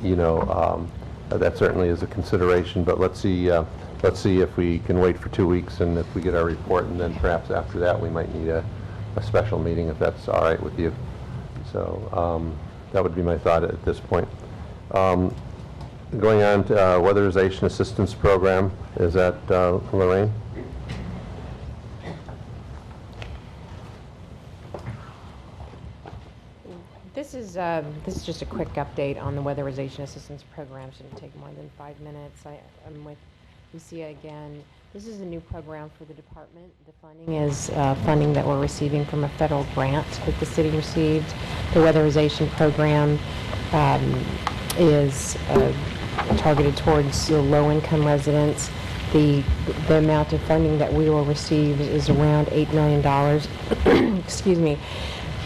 you know, that certainly is a consideration. But let's see if we can wait for 2 weeks, and if we get our report, and then perhaps after that we might need a special meeting if that's all right with you. So. That would be my thought at this point. Going on to Weatherization Assistance Program, is that Lorraine? This is just a quick update on the Weatherization Assistance Program. Shouldn't take more than 5 minutes. I'm with Lucia again. This is a new program for the department. The funding is funding that we're receiving from a federal grant that the city received. The weatherization program is targeted towards low-income residents. The amount of funding that we will receive is around $8 million. Excuse me.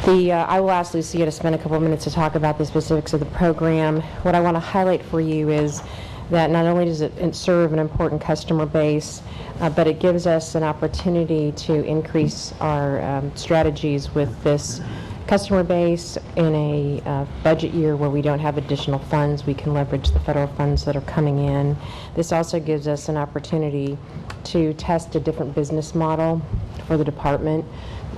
I will ask Lucia to spend a couple of minutes to talk about the specifics of the program. What I want to highlight for you is that not only does it serve an important customer base, but it gives us an opportunity to increase our strategies with this customer base in a budget year where we don't have additional funds. We can leverage the federal funds that are coming in. This also gives us an opportunity to test a different business model for the department.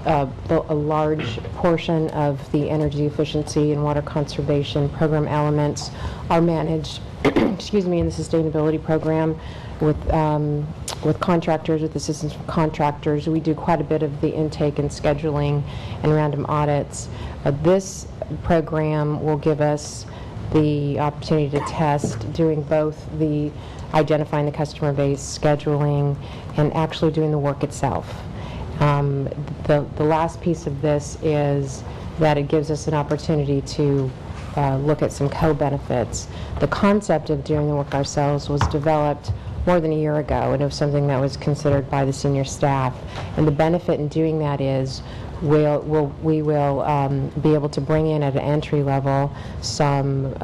A large portion of the energy efficiency and water conservation program elements are managed excuse me, in the sustainability program with contractors, with assistance from contractors. We do quite a bit of the intake and scheduling and random audits. This program will give us the opportunity to test doing both the identifying the customer base, scheduling, and actually doing the work itself. The last piece of this is that it gives us an opportunity to look at some co-benefits. The concept of doing the work ourselves was developed more than a year ago, and it was something that was considered by the senior staff. And the benefit in doing that is we will be able to bring in at an entry level some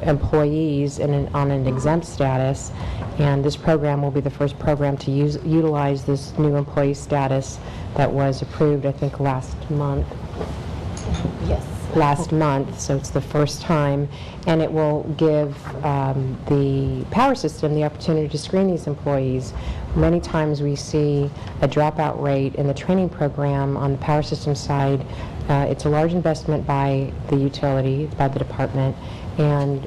employees on an exempt status, and this program will be the first program to utilize this new employee status that was approved, I think, last month. Yes. Last month, so it's the first time, and it will give the power system the opportunity to screen these employees. Many times we see a dropout rate in the training program on the power system side. It's a large investment by the utility, by the department, And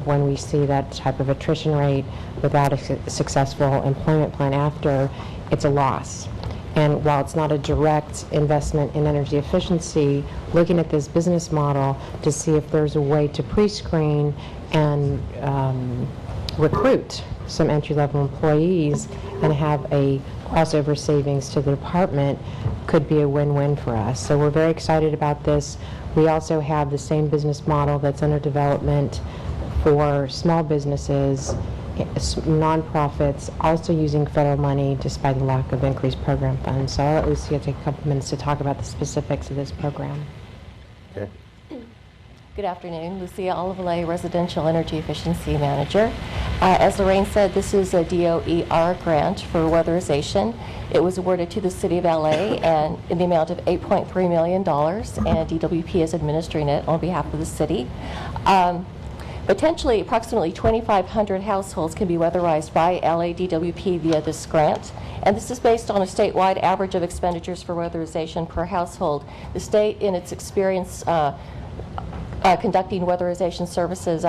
when we see that type of attrition rate without a successful employment plan after, it's a loss. And while it's not a direct investment in energy efficiency, looking at this business model to see if there's a way to pre-screen and recruit some entry-level employees and have a crossover savings to the department could be a win-win for us. So we're very excited about this. We also have the same business model that's under development for small businesses, nonprofits, also using federal money despite the lack of increased program funds. So I'll let Lucia take a couple minutes to talk about the specifics of this program. Okay. Good afternoon, Lucia Olivalet, Residential Energy Efficiency Manager. As Lorraine said, this is a DOER grant for weatherization. It was awarded to the City of LA and in the amount of $8.3 million, and DWP is administering it on behalf of the city. Potentially, approximately 2,500 households can be weatherized by LA DWP via this grant, and this is based on a statewide average of expenditures for weatherization per household. The state, in its experience conducting weatherization services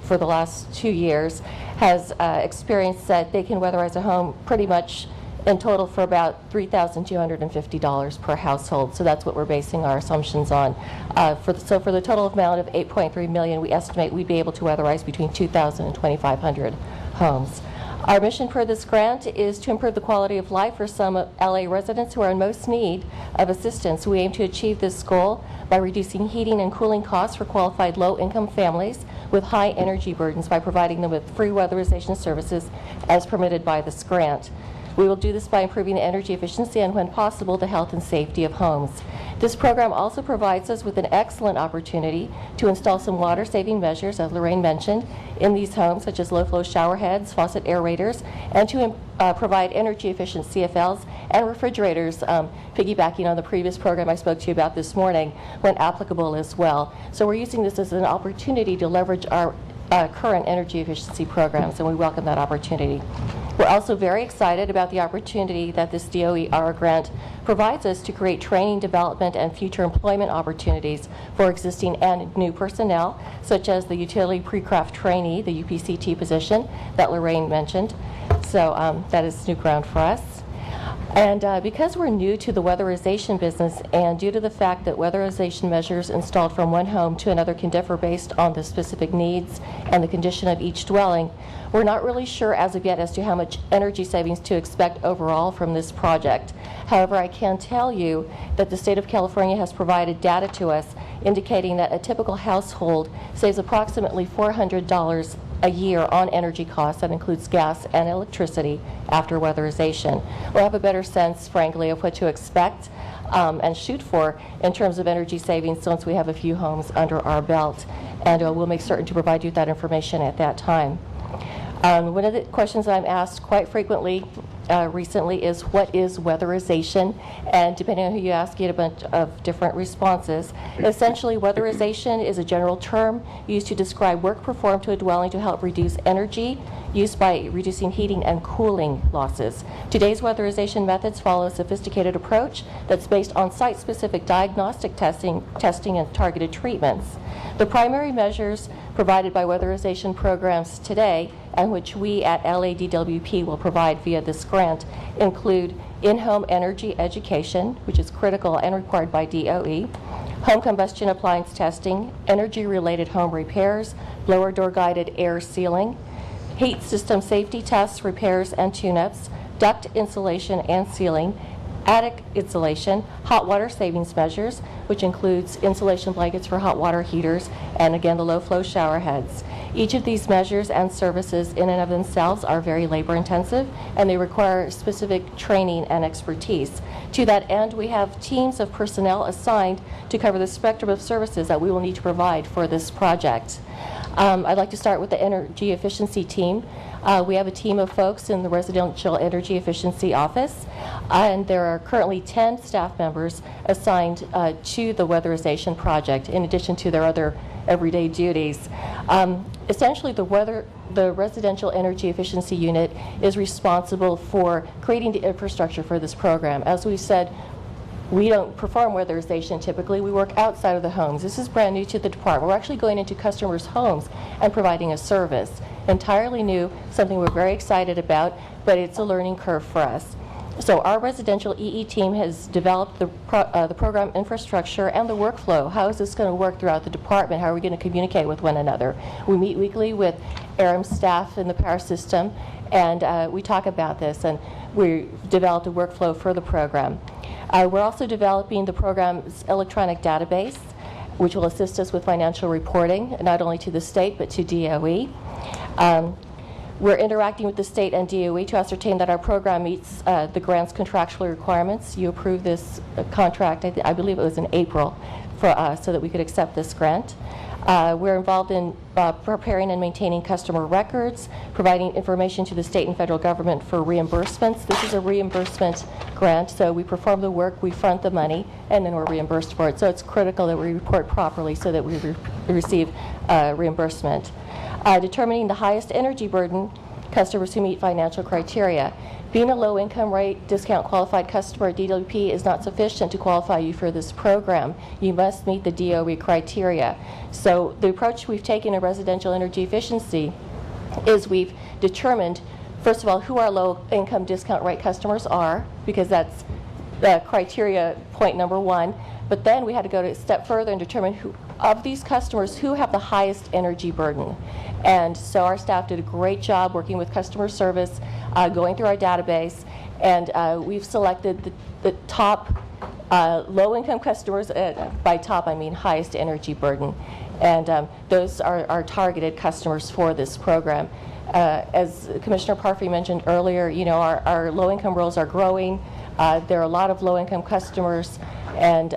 for the last 2 years, has experienced that they can weatherize a home pretty much in total for about $3,250 per household. So that's what we're basing our assumptions on. So for the total amount of $8.3 million, we estimate we'd be able to weatherize between 2,000 and 2,500 homes. Our mission for this grant is to improve the quality of life for some LA residents who are in most need of assistance. We aim to achieve this goal by reducing heating and cooling costs for qualified low-income families with high energy burdens by providing them with free weatherization services as permitted by this grant. We will do this by improving energy efficiency and, when possible, the health and safety of homes. This program also provides us with an excellent opportunity to install some water-saving measures, as Lorraine mentioned, in these homes, such as low-flow shower heads, faucet aerators, and to provide energy-efficient CFLs and refrigerators, piggybacking on the previous program I spoke to you about this morning, when applicable as well. So we're using this as an opportunity to leverage our current energy efficiency programs, and we welcome that opportunity. We're also very excited about the opportunity that this DOER grant provides us to create training, development, and future employment opportunities for existing and new personnel, such as the utility pre-craft trainee, the UPCT position that Lorraine mentioned. So that is new ground for us. And because we're new to the weatherization business, and due to the fact that weatherization measures installed from one home to another can differ based on the specific needs and the condition of each dwelling, we're not really sure as of yet as to how much energy savings to expect overall from this project. However, I can tell you that the state of California has provided data to us indicating that a typical household saves approximately $400 a year on energy costs. That includes gas and electricity after weatherization. We'll have a better sense, frankly, of what to expect and shoot for in terms of energy savings once we have a few homes under our belt, and we'll make certain to provide you with that information at that time. One of the questions I'm asked quite frequently recently is, what is weatherization? And depending on who you ask, you get a bunch of different responses. Essentially, weatherization is a general term used to describe work performed to a dwelling to help reduce energy use by reducing heating and cooling losses. Today's weatherization methods follow a sophisticated approach that's based on site-specific diagnostic testing and targeted treatments. The primary measures provided by weatherization programs today, and which we at LADWP will provide via this grant, include in-home energy education, which is critical and required by DOE, home combustion appliance testing, energy-related home repairs, blower door guided air sealing, heat system safety tests, repairs and tune-ups, duct insulation and sealing, attic insulation, hot water savings measures, which includes insulation blankets for hot water heaters, and again the low flow shower heads. Each of these measures and services in and of themselves are very labor intensive, and they require specific training and expertise. To that end, we have teams of personnel assigned to cover the spectrum of services that we will need to provide for this project. I'd like to start with the energy efficiency team. We have a team of folks in the Residential Energy Efficiency Office, and there are currently 10 staff members assigned to the weatherization project, in addition to their other everyday duties. Essentially, the Residential Energy Efficiency Unit is responsible for creating the infrastructure for this program. As we said, We don't perform weatherization typically. We work outside of the homes. This is brand new to the department. We're actually going into customers' homes and providing a service. Entirely new, something we're very excited about, but it's a learning curve for us. So our residential EE team has developed the program infrastructure and the workflow. How is this going to work throughout the department? How are we going to communicate with one another? We meet weekly with ARM staff in the power system, and we talk about this, and we developed a workflow for the program. We're also developing the program's electronic database, which will assist us with financial reporting, not only to the state, but to DOE. We're interacting with the state and DOE to ascertain that our program meets the grant's contractual requirements. You approved this contract, I believe it was in April, so that we could accept this grant. We're involved in preparing and maintaining customer records, providing information to the state and federal government for reimbursements. This is a reimbursement grant, so we perform the work, we front the money, and then we're reimbursed for it. So it's critical that we report properly so that we receive reimbursement. Determining the highest energy burden customers who meet financial criteria. Being a low income rate discount qualified customer at DWP is not sufficient to qualify you for this program. You must meet the DOE criteria. So the approach we've taken in residential energy efficiency is we've determined, first of all, who our low income discount rate customers are, because that's the criteria point number one. But then we had to go a step further and determine who of these customers who have the highest energy burden. And so our staff did a great job working with customer service, going through our database, and we've selected the top low-income customers. By top, I mean highest energy burden. And those are our targeted customers for this program. As Commissioner Parfrey mentioned earlier, you know, our low-income rolls are growing. There are a lot of low-income customers, and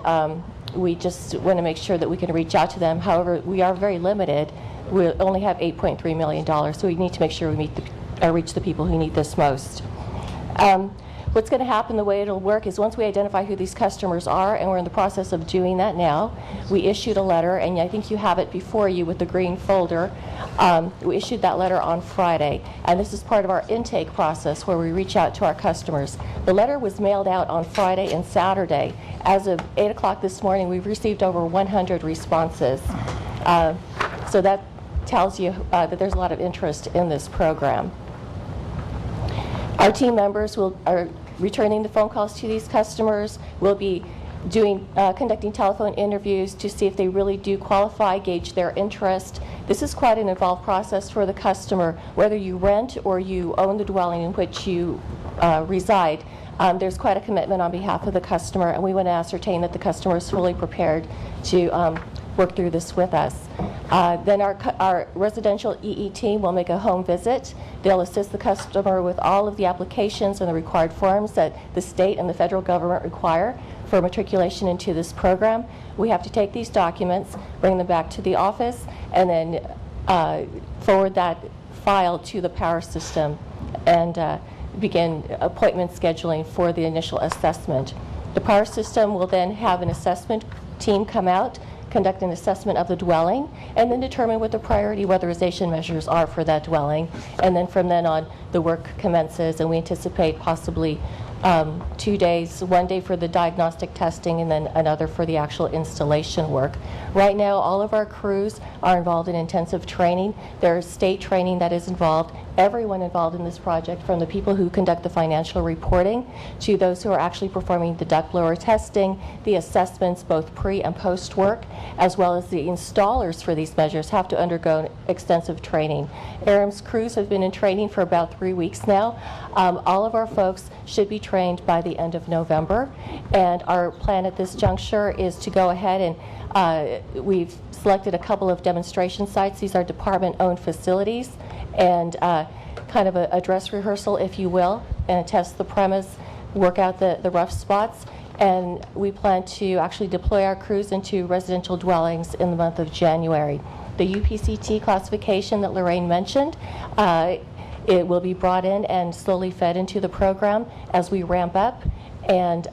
we just want to make sure that we can reach out to them. However, we are very limited. We only have $8.3 million, so we need to make sure we reach the people who need this most. What's going to happen, the way it'll work, is once we identify who these customers are, and we're in the process of doing that now, we issued a letter, and I think you have it before you with the green folder. We issued that letter on Friday, and this is part of our intake process where we reach out to our customers. The letter was mailed out on Friday and Saturday. As of 8 o'clock this morning, we've received over 100 responses. So that tells you that there's a lot of interest in this program. Our team members are returning the phone calls to these customers. We'll be conducting telephone interviews to see if they really do qualify, gauge their interest. This is quite an involved process for the customer. Whether you rent or you own the dwelling in which you reside, there's quite a commitment on behalf of the customer, and we want to ascertain that the customer is fully prepared to work through this with us. Then our residential EE team will make a home visit. They'll assist the customer with all of the applications and the required forms that the state and the federal government require for matriculation into this program. We have to take these documents, bring them back to the office, and then forward that file to the power system and begin appointment scheduling for the initial assessment. The power system will then have an assessment team come out, conduct an assessment of the dwelling, and then determine what the priority weatherization measures are for that dwelling. And then from then on, the work commences, and we anticipate possibly 2 days, 1 day for the diagnostic testing and then another for the actual installation work. Right now, all of our crews are involved in intensive training. There's state training that is involved. Everyone involved in this project, from the people who conduct the financial reporting to those who are actually performing the duct blower testing, the assessments, both pre and post work, as well as the installers for these measures have to undergo extensive training. ARM's crews have been in training for about 3 weeks now. All of our folks should be trained by the end of November, and our plan at this juncture is to go ahead and we've selected a couple of demonstration sites. These are department-owned facilities, and kind of a dress rehearsal, if you will, and test the premise, work out the rough spots. And we plan to actually deploy our crews into residential dwellings in the month of January. The UPCT classification that Lorraine mentioned, it will be brought in and slowly fed into the program as we ramp up. And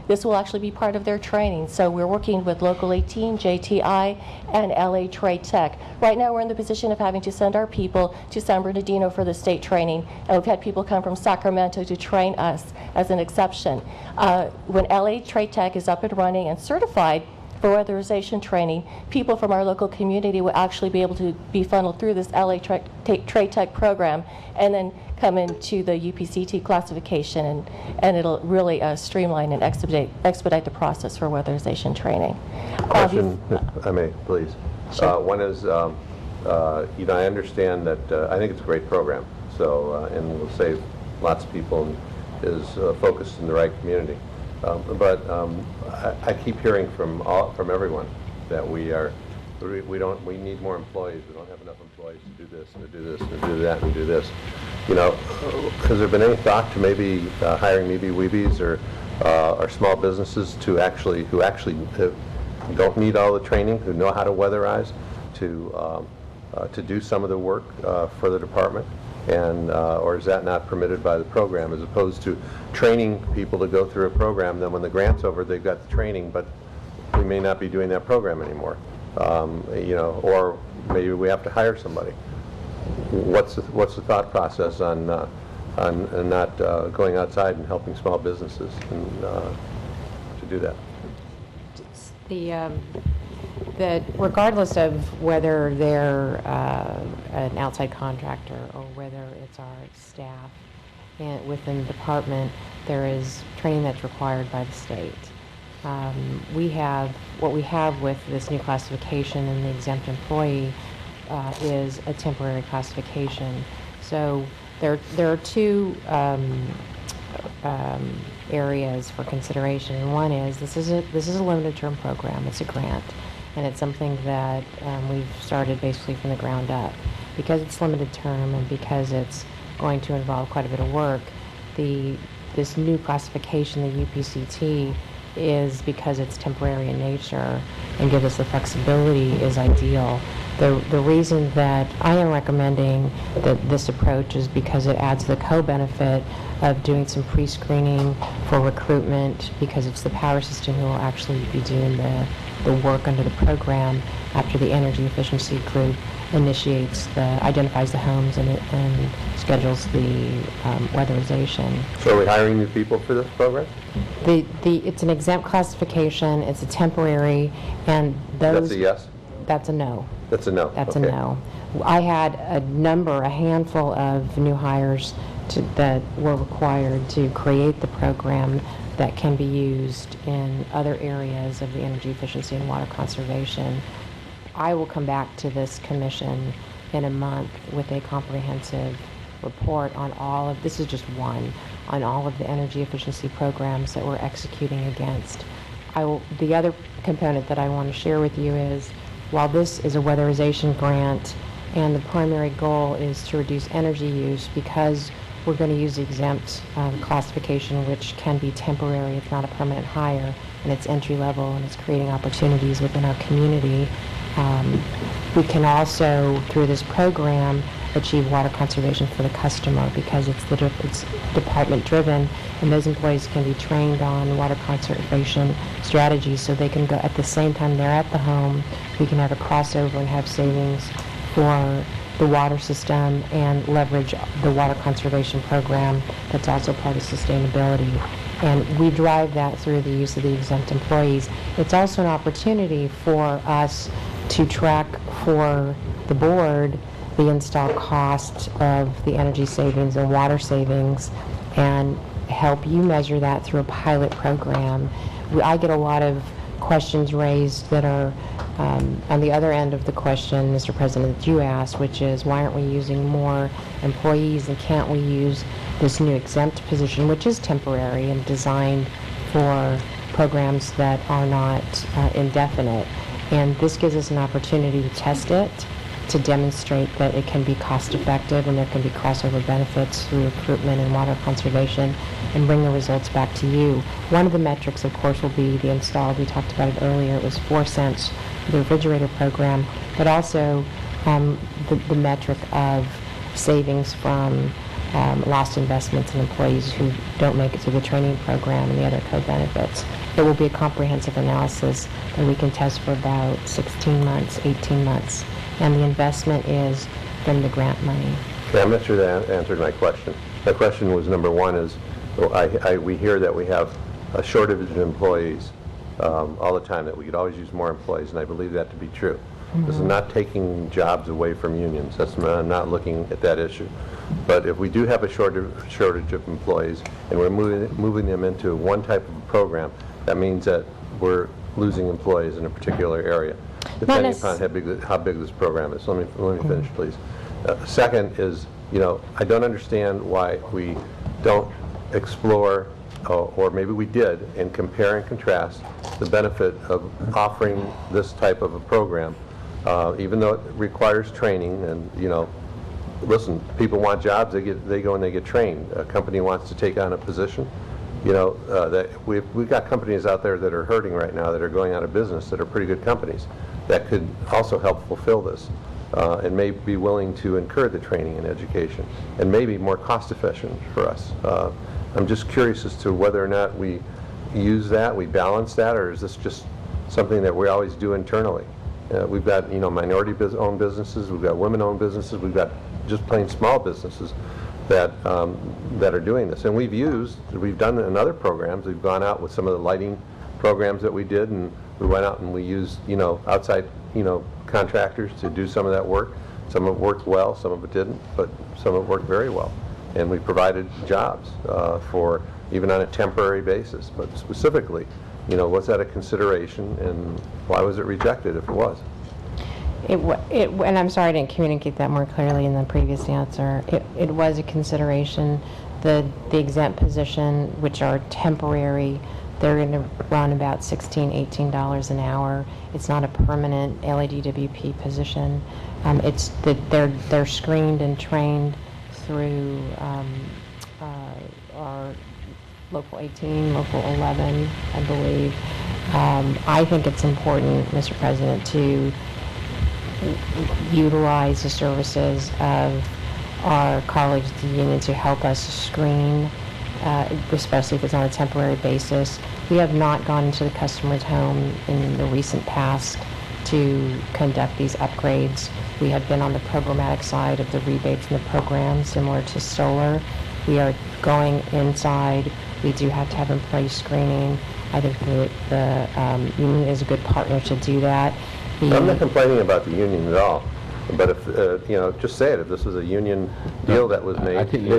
this will actually be part of their training. So we're working with Local 18, JTI, and LA Trade Tech. Right now we're in the position of having to send our people to San Bernardino for the state training. And we've had people come from Sacramento to train us as an exception. When LA Trade Tech is up and running and certified for weatherization training, people from our local community will actually be able to be funneled through this LA Trade Tech program and then come into the UPCT classification, and it'll really streamline and expedite the process for weatherization training. Question, if I may, please. Sure. One is, I understand that, I think it's a great program, so, and will save lots of people and is focused in the right community. But I keep hearing from everyone that we need more employees. We don't have enough employees to do this and to do this and to do that and do this. Has there been any thought to maybe hiring maybe weebies or small businesses who actually don't need all the training, who know how to weatherize, to do some of the work for the department? And or is that not permitted by the program, as opposed to training people to go through a program, then when the grant's over they've got the training, but we may not be doing that program anymore, or maybe we have to hire somebody. What's the thought process on not going outside and helping small businesses and to do that? Regardless of whether they're an outside contractor or whether it's our staff within the department, there is training that's required by the state. What we have with this new classification and the exempt employee is a temporary classification. So there are two areas for consideration. And one is this is a limited term program. It's a grant, and it's something that we've started basically from the ground up. Because it's limited term and because it's going to involve quite a bit of work, this new classification, the UPCT, is, because it's temporary in nature and gives us the flexibility, is ideal. The reason that I am recommending this approach is because it adds the co-benefit of doing some pre-screening for recruitment, because it's the power system who will actually be doing the work under the program after the energy efficiency group identifies the homes and schedules the weatherization. So are we hiring new people for this program? It's an exempt classification, it's a temporary, and those... That's a yes? That's a no. That's a no. That's okay. a no. I had a handful of new hires that were required to create the program that can be used in other areas of the energy efficiency and water conservation. I will come back to this commission in a month with a comprehensive report on all of, this is just one, on all of the energy efficiency programs that we're executing against. The other component that I want to share with you is, while this is a weatherization grant and the primary goal is to reduce energy use, because we're going to use the exempt classification, which can be temporary, it's not a permanent hire, and it's entry level and it's creating opportunities within our community. We can also, through this program, achieve water conservation for the customer, because it's department driven, and those employees can be trained on water conservation strategies, so they can go at the same time they're at the home. We can have a crossover and have savings for the water system and leverage the water conservation program that's also part of sustainability. And we drive that through the use of the exempt employees. It's also an opportunity for us to track for the board the install cost of the energy savings and water savings, and help you measure that through a pilot program. I get a lot of questions raised that are on the other end of the question, Mr. President, that you asked, which is, why aren't we using more employees, and can't we use this new exempt position, which is temporary and designed for programs that are not indefinite. And this gives us an opportunity to test it, to demonstrate that it can be cost effective and there can be crossover benefits through recruitment and water conservation, and bring the results back to you. One of the metrics, of course, will be the installed. We talked about it earlier. It was 4 cents for the refrigerator program, but also the metric of savings from lost investments in employees who don't make it through the training program and the other co-benefits. It will be a comprehensive analysis that we can test for about 16 months, 18 months, and the investment is from the grant money. Yeah, I'm not sure that answered my question. My question was, number one is, we hear that we have a shortage of employees all the time, that we could always use more employees, and I believe that to be true. This is not taking jobs away from unions. I'm not looking at that issue. But if we do have a shortage of employees and we're moving them into one type of program, that means that we're losing employees in a particular area, depending upon how big this program is. So let me finish, please. Second is, I don't understand why we don't explore, or maybe we did, and compare and contrast the benefit of offering this type of a program, even though it requires training. And listen, people want jobs, they go and they get trained. A company wants to take on a position, that we've got companies out there that are hurting right now, that are going out of business, that are pretty good companies, that could also help fulfill this, and may be willing to incur the training and education, and maybe more cost efficient for us. I'm just curious as to whether or not we use that, we balance that, or is this just something that we always do internally? We've got minority-owned businesses, we've got women-owned businesses, we've got just plain small businesses that that are doing this. And we've done it in other programs. We've gone out with some of the lighting programs that we did, and we went out and we used outside contractors to do some of that work. Some of it worked well, some of it didn't, but some of it worked very well. And we provided jobs for even on a temporary basis. But specifically, was that a consideration, and why was it rejected if it was? And I'm sorry I didn't communicate that more clearly in the previous answer. It was a consideration. The exempt position, which are temporary, they're going to run about $16, $18 an hour. It's not a permanent LADWP position. It's that they're screened and trained through our Local 18, Local 11, I believe. I think it's important, Mr. President, to utilize the services of our colleagues at the union to help us screen, especially if it's on a temporary basis. We have not gone into the customer's home in the recent past to conduct these upgrades. We have been on the programmatic side of the rebates and the program, similar to solar. We are going inside. We do have to have employee screening. I think the union is a good partner to do that. I'm not complaining about the union at all, but if, just say it, if this was a union deal that was made. I think,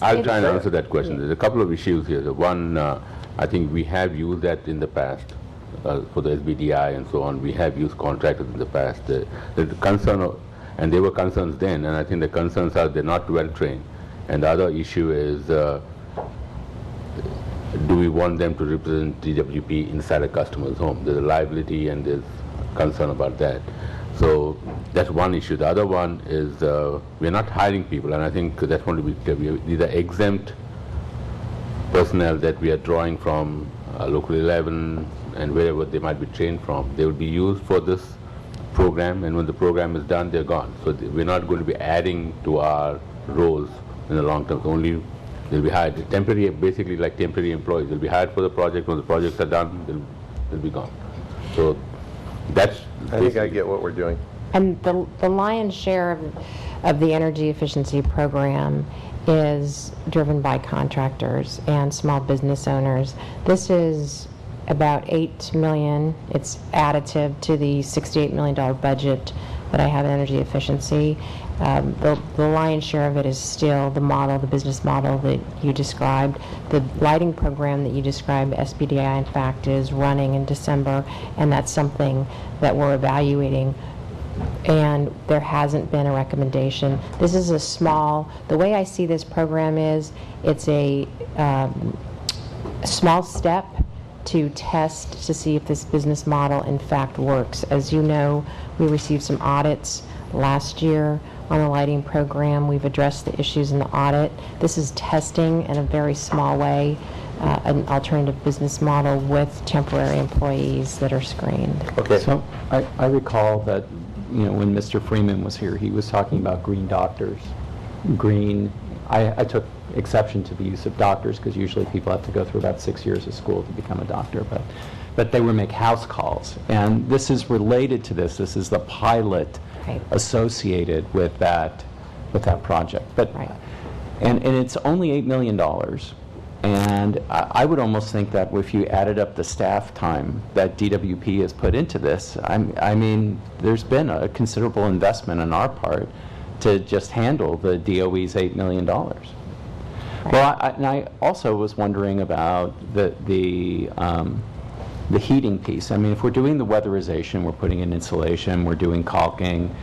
I'll try and answer that question. There's a couple of issues here. The one, I think we have used that in the past for the SBDI and so on. We have used contractors in the past. The concern, and there were concerns then, and I think the concerns are they're not well trained. And the other issue is, do we want them to represent DWP inside a customer's home? There's a liability and there's concern about that. So that's one issue. The other one is we're not hiring people, and I think that's going to be clear. These are exempt personnel that we are drawing from Local 11 and wherever they might be trained from. They will be used for this program, and when the program is done, they're gone. So we're not going to be adding to our roles in the long term. Only they'll be hired temporary, basically like temporary employees. They'll be hired for the project. When the projects are done, they'll be gone. So that's. I think I get what we're doing. And the lion's share of the energy efficiency program is driven by contractors and small business owners. This is about $8 million. It's additive to the $68 million budget that I have in energy efficiency. The lion's share of it is still the model, the business model that you described. The lighting program that you described, SBDI, in fact, is running in December, and that's something that we're evaluating. And there hasn't been a recommendation. This is a small, the way I see this program is, it's a small step to test to see if this business model in fact works. As you know, we received some audits last year on the lighting program. We've addressed the issues in the audit. This is testing in a very small way an alternative business model with temporary employees that are screened. Okay. So I recall that when Mr. Freeman was here, he was talking about green doctors green. I took exception to the use of doctors because usually people have to go through about 6 years of school to become a doctor, but they would make house calls. And this is related to this. This is the pilot Right. associated with that project. But Right. and it's only $8 million. And I would almost think that if you added up the staff time that DWP has put into this, I mean, there's been a considerable investment on our part to just handle the DOE's $8 million. Well, I also was wondering about the heating piece. I mean, if we're doing the weatherization, we're putting in insulation, we're doing caulking,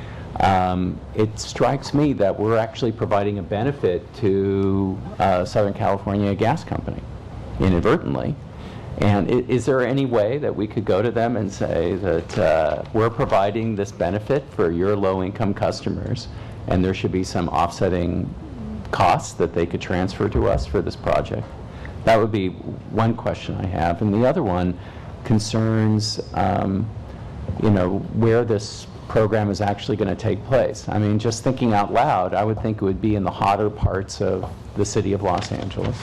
it strikes me that we're actually providing a benefit to Southern California Gas Company, inadvertently. And is there any way that we could go to them and say that we're providing this benefit for your low-income customers, and there should be some offsetting costs that they could transfer to us for this project? That would be one question I have. And the other one concerns, where this program is actually going to take place. I mean, just thinking out loud, I would think it would be in the hotter parts of the city of Los Angeles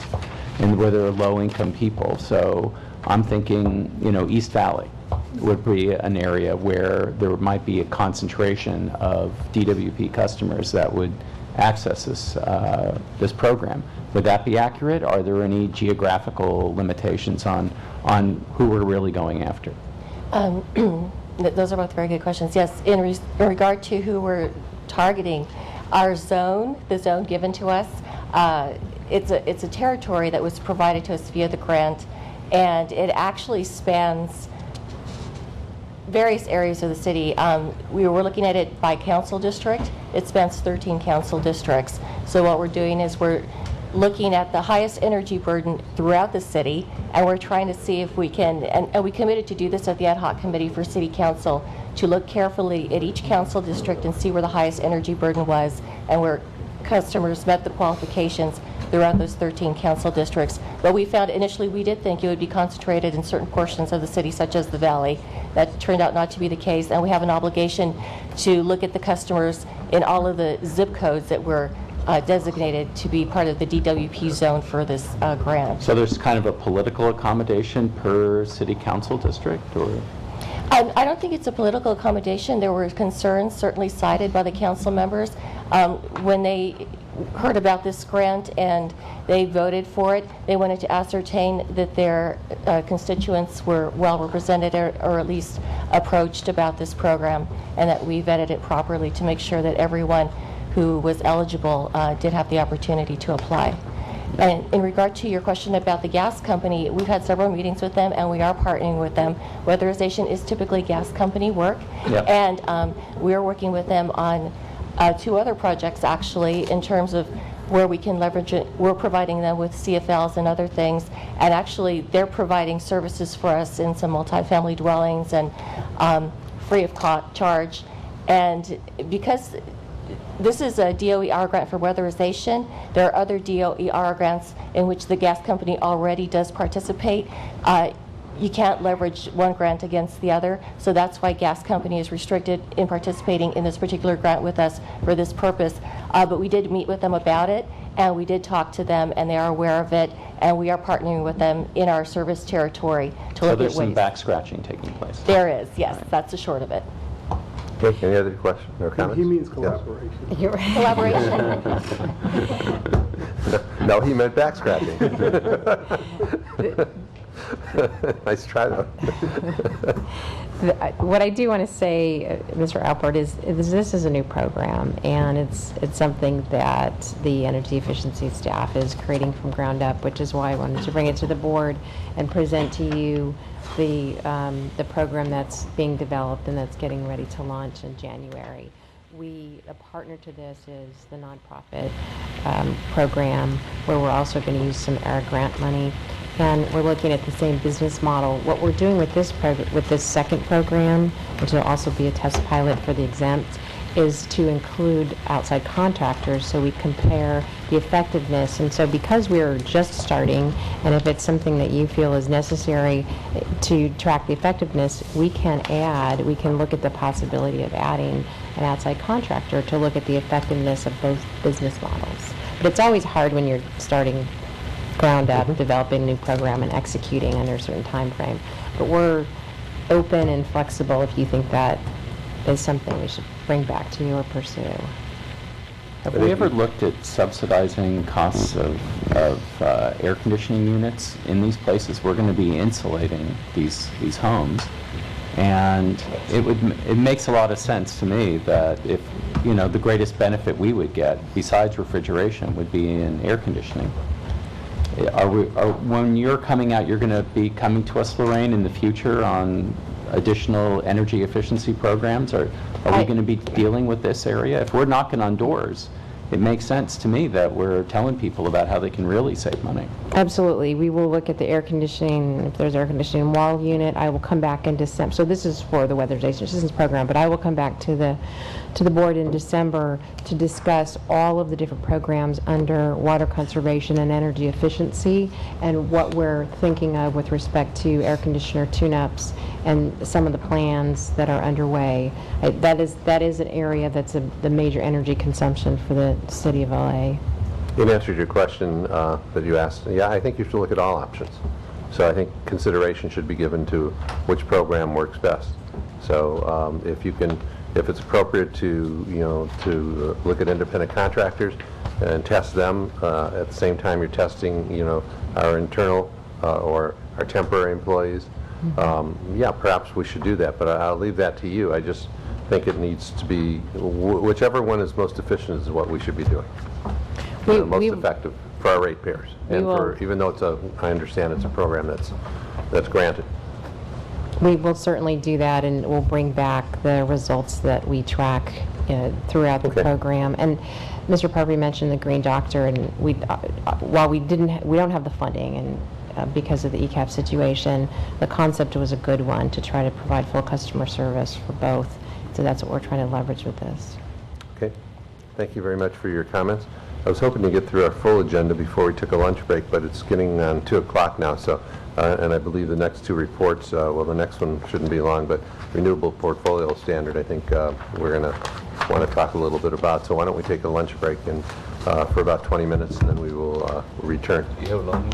and where there are low-income people. So I'm thinking, East Valley would be an area where there might be a concentration of DWP customers that would access this program. Would that be accurate? Are there any geographical limitations on who we're really going after? Those are both very good questions. Yes, in regard to who we're targeting, our zone, the zone given to us, it's a territory that was provided to us via the grant, and it actually spans various areas of the city. We were looking at it by council district. It spans 13 council districts. So what we're doing is we're looking at the highest energy burden throughout the city, and we're trying to see if we can, and we committed to do this at the ad hoc committee for city council, to look carefully at each council district and see where the highest energy burden was and where customers met the qualifications throughout those 13 council districts. But we found initially we did think it would be concentrated in certain portions of the city, such as the Valley. That turned out not to be the case, and we have an obligation to look at the customers in all of the zip codes that were designated to be part of the DWP zone for this grant. So there's kind of a political accommodation per city council district, or? I don't think it's a political accommodation. There were concerns certainly cited by the council members when they heard about this grant and they voted for it. They wanted to ascertain that their constituents were well represented or at least approached about this program, and that we vetted it properly to make sure that everyone who was eligible did have the opportunity to apply. And in regard to your question about the gas company, we've had several meetings with them, and we are partnering with them. Weatherization is typically gas company work, Yep. and we are working with them on 2 other projects, actually, in terms of where we can leverage it. We're providing them with CFLs and other things, and actually they're providing services for us in some multifamily dwellings and free of charge. And because this is a DOER grant for weatherization, there are other DOER grants in which the gas company already does participate. You can't leverage one grant against the other, so that's why gas company is restricted in participating in this particular grant with us for this purpose. But we did meet with them about it, and we did talk to them, and they are aware of it, and we are partnering with them in our service territory to So look there's at some ways. back scratching taking place. There is, yes, that's the short of it. Okay, any other questions or comments? He means Yes. collaboration. You're right. Collaboration. No, he meant back scratching. Nice try, though. What I do want to say, Mr. Alpert, is this is a new program, and it's something that the energy efficiency staff is creating from ground up, which is why I wanted to bring it to the board and present to you the program that's being developed and that's getting ready to launch in January. A partner to this is the nonprofit program, where we're also going to use some AIR grant money, and we're looking at the same business model. What we're doing with this second program, which will also be a test pilot for the exempt, is to include outside contractors so we compare the effectiveness. And so because we're just starting, and if it's something that you feel is necessary to track the effectiveness, we can look at the possibility of adding an outside contractor to look at the effectiveness of both business models. But it's always hard when you're starting ground up, developing a new program and executing under a certain time frame. But we're open and flexible if you think that is something we should bring back to you or pursue. Have we ever looked at subsidizing costs of air conditioning units in these places? We're going to be insulating these homes, and it makes a lot of sense to me that if the greatest benefit we would get besides refrigeration would be in air conditioning. When you're coming out, you're going to be coming to us, Lorraine, in the future on additional energy efficiency programs? Are we going to be dealing with this area? If we're knocking on doors, it makes sense to me that we're telling people about how they can really save money. Absolutely. We will look at the air conditioning. If there's air conditioning wall unit, I will come back in December. So this is for the Weatherization Assistance Program, but I will come back to the board in December to discuss all of the different programs under water conservation and energy efficiency and what we're thinking of with respect to air conditioner tune-ups and some of the plans that are underway. That is an area that's the major energy consumption for the city of LA. In answer to your question that you asked, yeah, I think you should look at all options. So I think consideration should be given to which program works best. So if it's appropriate to look at independent contractors and test them at the same time you're testing our internal or our temporary employees, yeah, perhaps we should do that. But I'll leave that to you. I just think it needs to be whichever one is most efficient is what we should be doing. Most effective for our ratepayers, and even though I understand it's a program that's granted. We will certainly do that, and we'll bring back the results that we track throughout the program. And Mr. Parby mentioned the Green Doctor, and while we don't have the funding, and because of the ECAP situation, the concept was a good one to try to provide full customer service for both. So that's what we're trying to leverage with this. Okay. Thank you very much for your comments. I was hoping to get through our full agenda before we took a lunch break, but it's getting on 2 o'clock now, so, and I believe the next 2 reports, well, the next one shouldn't be long, but Renewable Portfolio Standard, I think we're going to want to talk a little bit about, so why don't we take a lunch break and for about 20 minutes, and then we will return. Do you have long?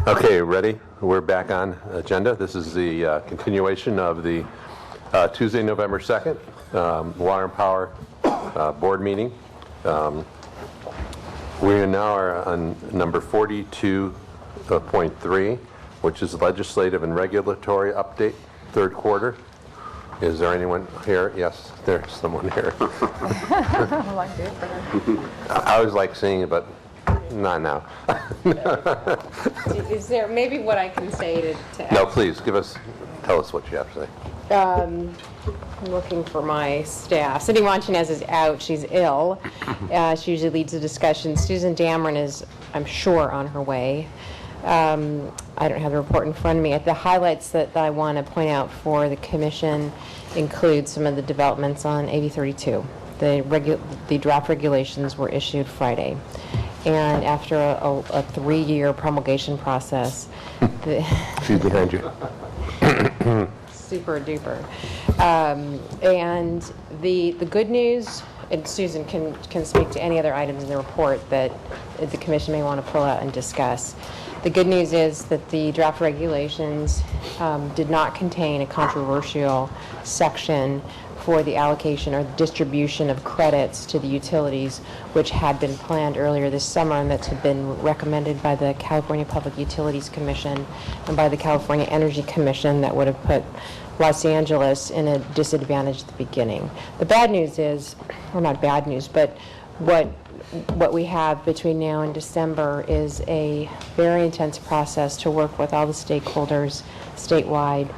Okay, ready? We're back on agenda. This is the continuation of the Tuesday, November 2nd, Water and Power Board meeting. We now are on number 42.3, which is legislative and regulatory update, third quarter. Is there anyone here? Yes, there's someone here. I always like seeing it, but not now. Is there maybe what I can say to No, please, tell us what you have to say. I'm looking for my staff. Cindy Montanez is out. She's ill. She usually leads the discussion. Susan Dameron is, I'm sure, on her way. I don't have the report in front of me. The highlights that I want to point out for the commission include some of the developments on AB 32. The draft regulations were issued Friday. And after a 3-year promulgation process, She's behind you. super duper. And the good news, and Susan can speak to any other items in the report that the commission may want to pull out and discuss. The good news is that the draft regulations did not contain a controversial section for the allocation or distribution of credits to the utilities, which had been planned earlier this summer and that had been recommended by the California Public Utilities Commission and by the California Energy Commission that would have put Los Angeles in a disadvantage at the beginning. The bad news is, or not bad news, but what we have between now and December is a very intense process to work with all the stakeholders statewide,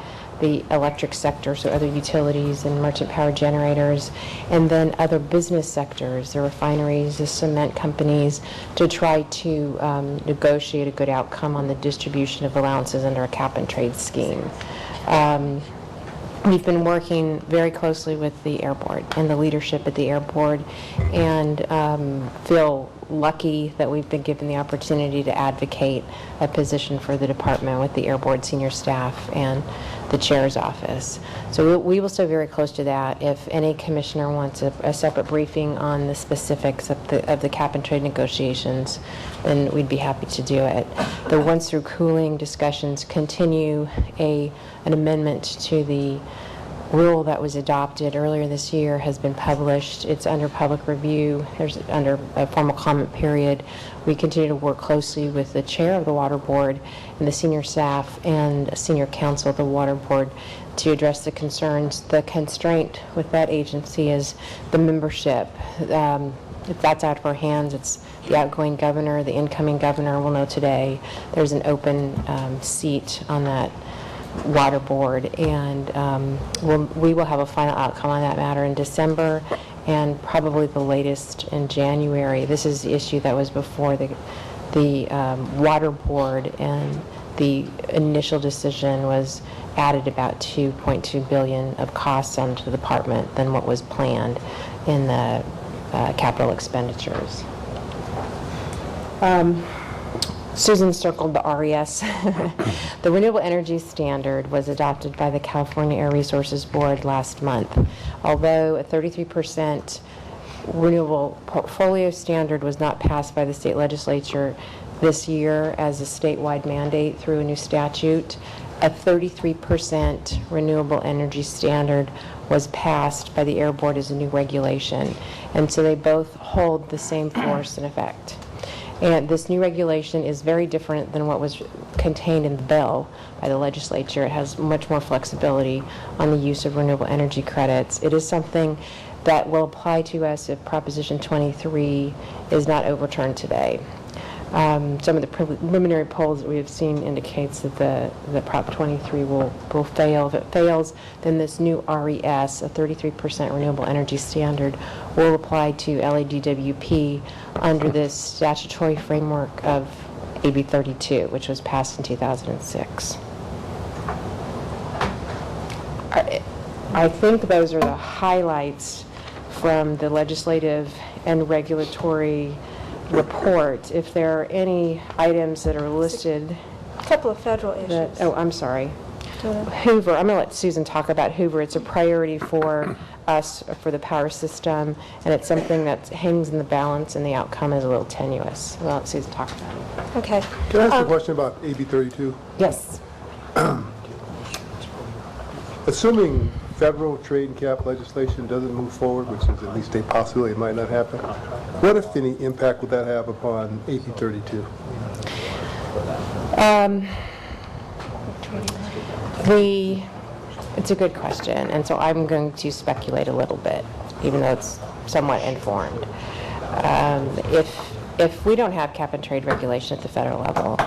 the electric sector, so other utilities and merchant power generators, and then other business sectors, the refineries, the cement companies, to try to negotiate a good outcome on the distribution of allowances under a cap and trade scheme. We've been working very closely with the Air Board and the leadership at the Air Board, and feel lucky that we've been given the opportunity to advocate a position for the department with the Air Board senior staff and the chair's office. So we will stay very close to that. If any commissioner wants a separate briefing on the specifics of the cap and trade negotiations, then we'd be happy to do it. The once through cooling discussions continue. An amendment to the rule that was adopted earlier this year has been published. It's under public review. There's under a formal comment period. We continue to work closely with the chair of the Water Board and the senior staff and senior counsel of the Water Board to address the concerns. The constraint with that agency is the membership. If that's out of our hands, it's the outgoing governor, the incoming governor will know today. There's an open seat on that Water Board, and we will have a final outcome on that matter in December, and probably the latest in January. This is the issue that was before the Water Board, and the initial decision was added about $2.2 billion of costs onto the department than what was planned in the capital expenditures. Susan circled the RES. The Renewable Energy Standard was adopted by the California Air Resources Board last month. Although a 33% renewable portfolio standard was not passed by the state legislature this year as a statewide mandate through a new statute, a 33% renewable energy standard was passed by the Air Board as a new regulation. And so they both hold the same force and effect. And this new regulation is very different than what was contained in the bill by the legislature. It has much more flexibility on the use of renewable energy credits. It is something that will apply to us if Proposition 23 is not overturned today. Some of the preliminary polls that we have seen indicates that the Prop 23 will fail. If it fails, then this new RES, a 33% renewable energy standard, will apply to LADWP under this statutory framework of AB 32, which was passed in 2006. I think those are the highlights from the legislative and regulatory report. If there are any items that are listed. A couple of federal issues. Oh, I'm sorry. Hoover, I'm going to let Susan talk about Hoover. It's a priority for us, for the power system, and it's something that hangs in the balance, and the outcome is a little tenuous. I'll let Susan talk about it. Okay. Can I ask a question about AB 32? Yes. Assuming federal trade and cap legislation doesn't move forward, which is at least a possibility, it might not happen, what, if any, impact would that have upon AB 32? It's a good question, and so I'm going to speculate a little bit, even though it's somewhat informed. If we don't have cap and trade regulation at the federal level,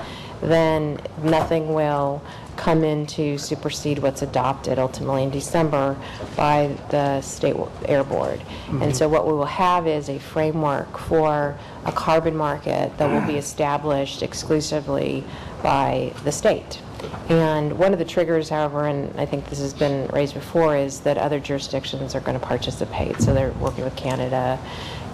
then nothing will come in to supersede what's adopted ultimately in December by the State Air Board. Mm-hmm. And so what we will have is a framework for a carbon market that will be established exclusively by the state. And one of the triggers, however, and I think this has been raised before, is that other jurisdictions are going to participate. So they're working with Canada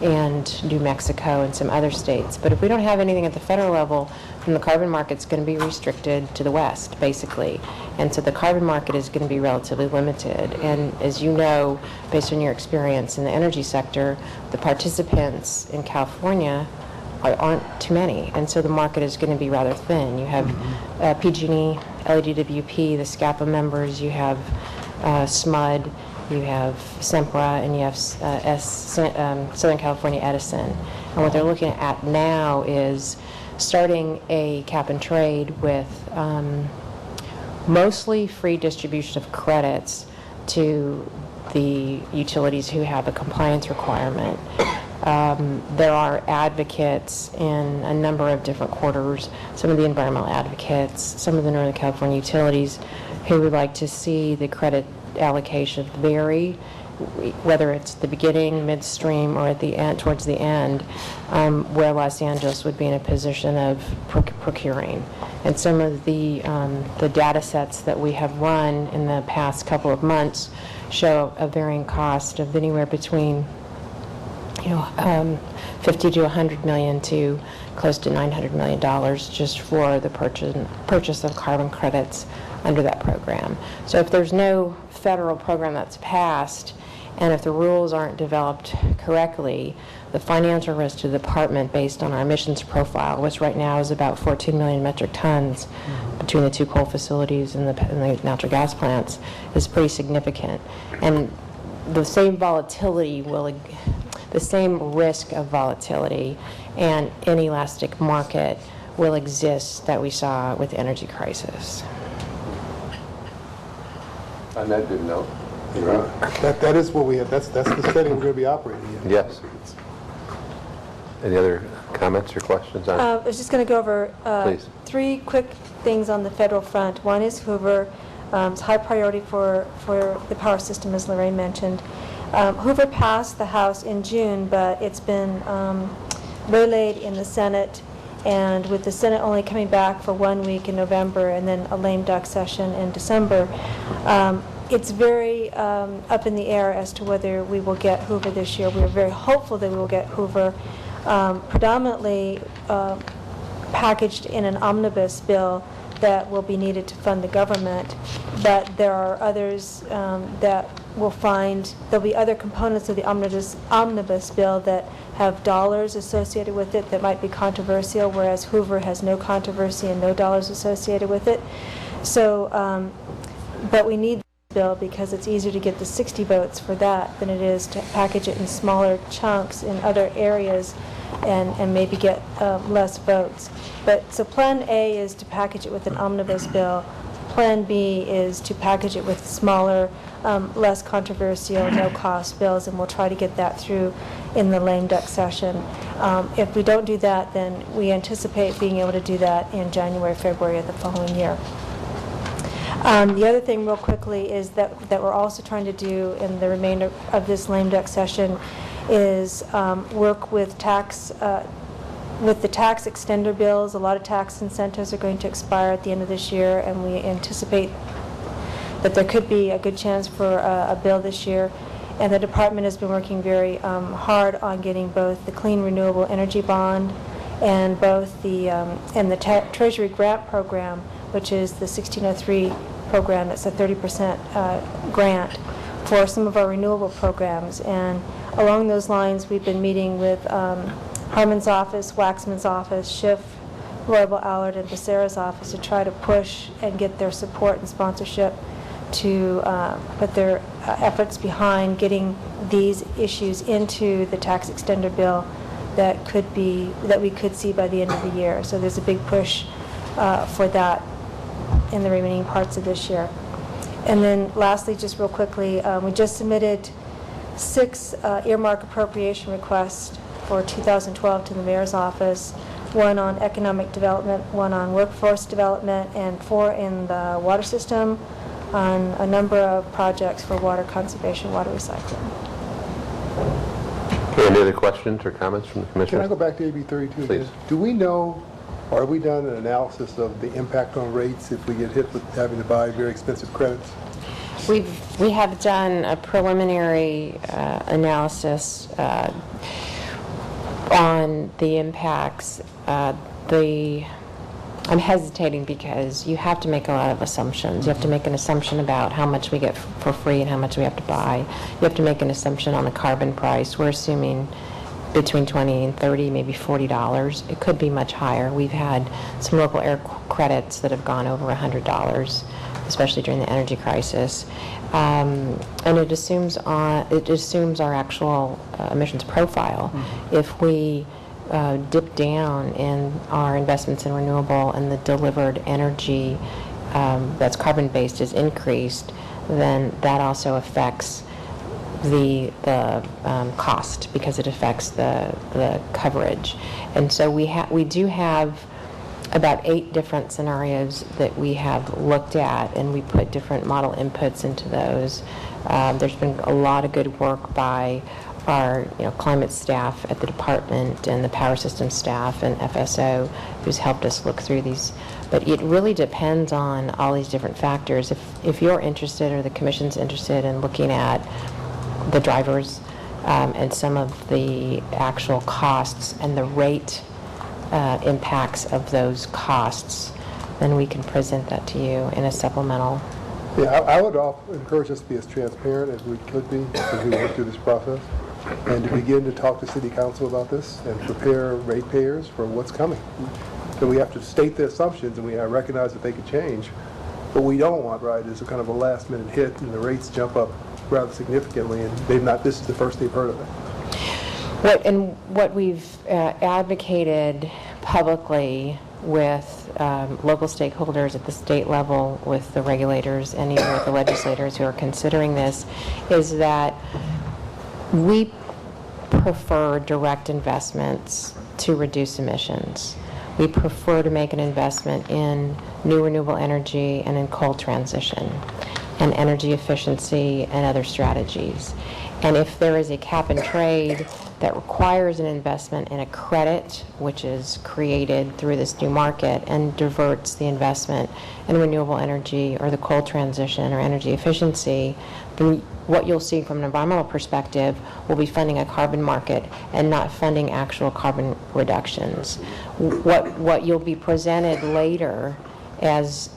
and New Mexico and some other states. But if we don't have anything at the federal level, then the carbon market's going to be restricted to the West, basically. And so the carbon market is going to be relatively limited. And as you know, based on your experience in the energy sector, the participants in California aren't too many, and so the market is going to be rather thin. You have PG&E, LADWP, the SCAPA members, you have SMUD, you have Sempra, and you have Southern California Edison. And what they're looking at now is starting a cap and trade with mostly free distribution of credits to the utilities who have a compliance requirement. There are advocates in a number of different quarters, some of the environmental advocates, some of the Northern California utilities who would like to see the credit allocation vary, whether it's the beginning, midstream, or at the end, towards the end, where Los Angeles would be in a position of procuring. And some of the data sets that we have run in the past couple of months show a varying cost of anywhere between 50 to 100 million to close to $900 million just for the purchase of carbon credits under that program. So if there's no federal program that's passed, and if the rules aren't developed correctly, the financial risk to the department based on our emissions profile, which right now is about 14 million metric tons between the two coal facilities and the natural gas plants, is pretty significant. And the same volatility the same risk of volatility and inelastic market will exist that we saw with the energy crisis. On that good note. That is what we have, that's the setting we're going to be operating in. Yes. Any other comments or questions on? I was just going to go over Please. 3 quick things on the federal front. One is Hoover. It's high priority for the power system, as Lorraine mentioned. Hoover passed the House in June, but it's been waylaid in the Senate, and with the Senate only coming back for 1 week in November and then a lame duck session in December, it's very up in the air as to whether we will get Hoover this year. We're very hopeful that we will get Hoover, predominantly packaged in an omnibus bill that will be needed to fund the government, but there are others that will find, there'll be other components of the omnibus bill that have dollars associated with it that might be controversial, whereas Hoover has no controversy and no dollars associated with it. So, but we need this bill because it's easier to get the 60 votes for that than it is to package it in smaller chunks in other areas and maybe get less votes. But so Plan A is to package it with an omnibus bill. Plan B is to package it with smaller, less controversial, no-cost bills, and we'll try to get that through in the lame duck session. If we don't do that, then we anticipate being able to do that in January, February of the following year. The other thing, real quickly, is that we're also trying to do in the remainder of this lame duck session is work with with the tax extender bills. A lot of tax incentives are going to expire at the end of this year, and we anticipate that there could be a good chance for a bill this year. And the department has been working very hard on getting both the Clean Renewable Energy Bond and both the Treasury Grant Program, which is the 1603 program. It's a 30% grant for some of our renewable programs. And along those lines, we've been meeting with Harmon's office, Waxman's office, Schiff, Roybal Allard, and Becerra's office to try to push and get their support and sponsorship to put their efforts behind getting these issues into the tax extender bill that we could see by the end of the year. So there's a big push for that in the remaining parts of this year. And then lastly, just real quickly, we just submitted 6 earmark appropriation requests for 2012 to the mayor's office, 1 on economic development, 1 on workforce development, and 4 in the water system on a number of projects for water conservation, water recycling. Okay, any other questions or comments from the Can I commissioners? go back to AB 32 Please. again? Do we know, or have we done an analysis of the impact on rates if we get hit with having to buy very expensive credits? We have done a preliminary analysis on the impacts. I'm hesitating because you have to make a lot of assumptions. You have to make an assumption about how much we get for free and how much we have to buy. You have to make an assumption on the carbon price. We're assuming between $20 and $30, maybe $40. It could be much higher. We've had some local air credits that have gone over $100, especially during the energy crisis. And it assumes our actual emissions profile. If we dip down in our investments in renewable and the delivered energy that's carbon-based is increased, then that also affects the cost because it affects the coverage. And so we do have about 8 different scenarios that we have looked at, and we put different model inputs into those. There's been a lot of good work by our climate staff at the department and the power system staff and FSO who's helped us look through these. But it really depends on all these different factors. If you're interested or the commission's interested in looking at the drivers and some of the actual costs and the rate impacts of those costs, then we can present that to you in a supplemental. Yeah, I would encourage us to be as transparent as we could be as we work through this process, and to begin to talk to City Council about this and prepare ratepayers for what's coming. So we have to state the assumptions, and we recognize that they could change. What we don't want, right, is a kind of a last-minute hit, and the rates jump up rather significantly, and this is the first they've heard of it. What we've advocated publicly with local stakeholders at the state level, with the regulators, and even with the legislators who are considering this, is that we prefer direct investments to reduce emissions. We prefer to make an investment in new renewable energy and in coal transition and energy efficiency and other strategies. And if there is a cap and trade that requires an investment in a credit, which is created through this new market and diverts the investment in renewable energy or the coal transition or energy efficiency, then what you'll see from an environmental perspective will be funding a carbon market and not funding actual carbon reductions. What you'll be presented later as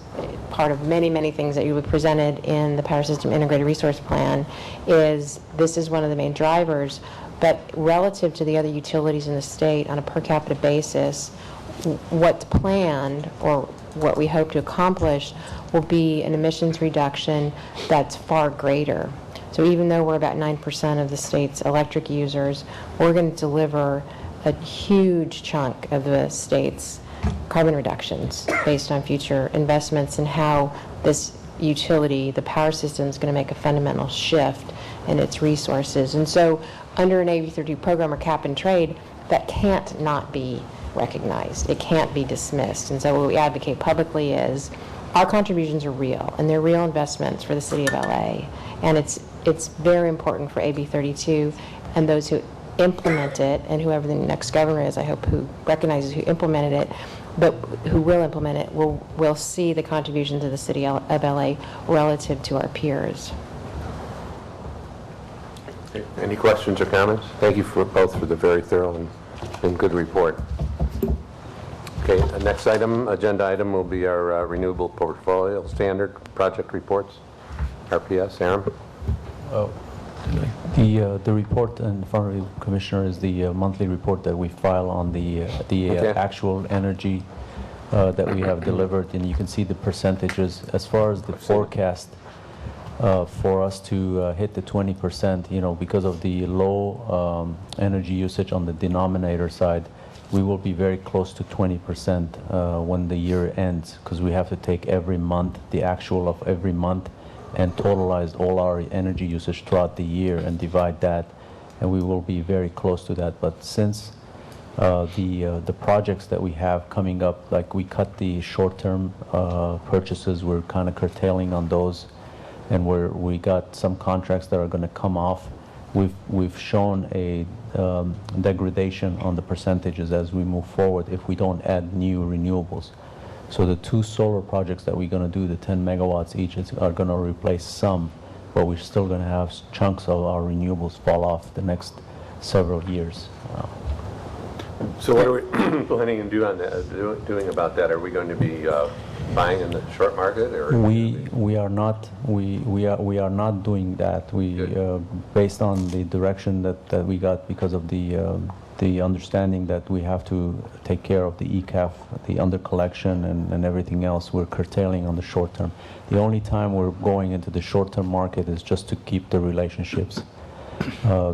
part of many, many things that you were presented in the Power System Integrated Resource Plan is this is one of the main drivers, but relative to the other utilities in the state on a per capita basis, what's planned or what we hope to accomplish will be an emissions reduction that's far greater. So even though we're about 9% of the state's electric users, we're going to deliver a huge chunk of the state's carbon reductions based on future investments and how this utility, the power system, is going to make a fundamental shift in its resources. And so under an AB 32 program or cap and trade, that can't not be recognized. It can't be dismissed. And so what we advocate publicly is our contributions are real, and they're real investments for the city of LA. And it's very important for AB 32 and those who implement it, and whoever the next governor is, I hope, who recognizes who implemented it, but who will implement it, will see the contributions of the city of LA relative to our peers. Any questions or comments? Thank you both for the very thorough and good report. Okay, the next item, agenda item, will be our renewable portfolio standard project reports. RPS, Aaron? The report in front of you, Commissioner, is the monthly report that we file on the actual energy that we have delivered, and you can see the percentages. As far as the forecast for us to hit the 20%, because of the low energy usage on the denominator side, we will be very close to 20% when the year ends, because we have to take every month, the actual of every month, and totalize all our energy usage throughout the year and divide that, and we will be very close to that. But since the projects that we have coming up, like we cut the short-term purchases, we're kind of curtailing on those, and we got some contracts that are going to come off. We've shown a degradation on the percentages as we move forward if we don't add new renewables. So the 2 solar projects that we're going to do, the 10 megawatts each, are going to replace some, but we're still going to have chunks of our renewables fall off the next several years. So what are we planning to do on that, doing about that? Are we going to be buying in the short market, or we are not doing that. We based on the direction that we got because of the understanding that we have to take care of the ECAF, the under collection and everything else. We're curtailing on the short term. The only time we're going into the short term market is just to keep the relationships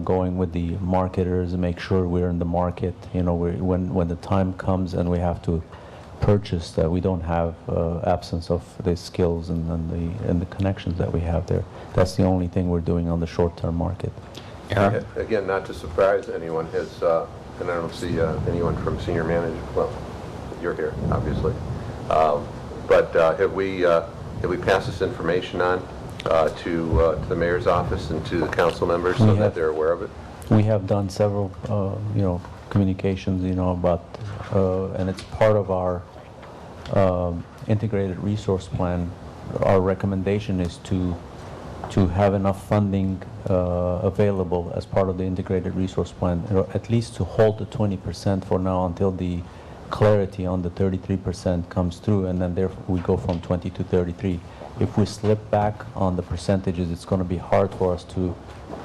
going with the marketers and make sure we're in the market. When the time comes and we have to purchase, that we don't have absence of the skills and the connections that we have there. That's the only thing we're doing on the short-term market. Again, not to surprise anyone, and I don't see anyone from senior management. Well, you're here, obviously. But have we passed this information on to the mayor's office and to the council members so that they're aware of it? We have done several, communications, about, and it's part of our integrated resource plan. Our recommendation is to have enough funding available as part of the integrated resource plan, at least to hold the 20% for now until the clarity on the 33% comes through, and then therefore we go from 20 to 33. If we slip back on the percentages, it's going to be hard for us to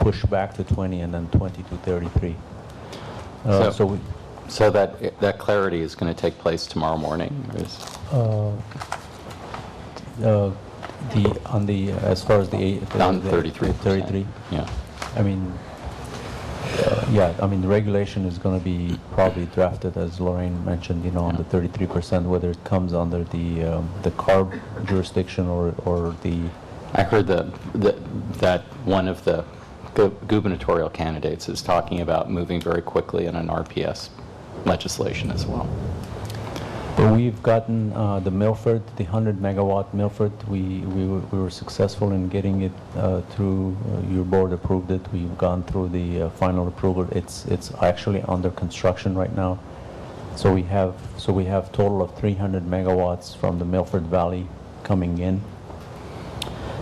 push back to 20 and then 20 to 33. So that clarity is going to take place tomorrow morning? As far as the 33%. Yeah. I mean, the regulation is going to be probably drafted, as Lorraine mentioned, on the 33%, whether it comes under the CARB jurisdiction or the... I heard that one of the gubernatorial candidates is talking about moving very quickly in an RPS legislation as well. But we've gotten the Milford, the 100-megawatt Milford. We were successful in getting it through. Your board approved it. We've gone through the final approval. It's actually under construction right now. So we have total of 300 megawatts from the Milford Valley coming in.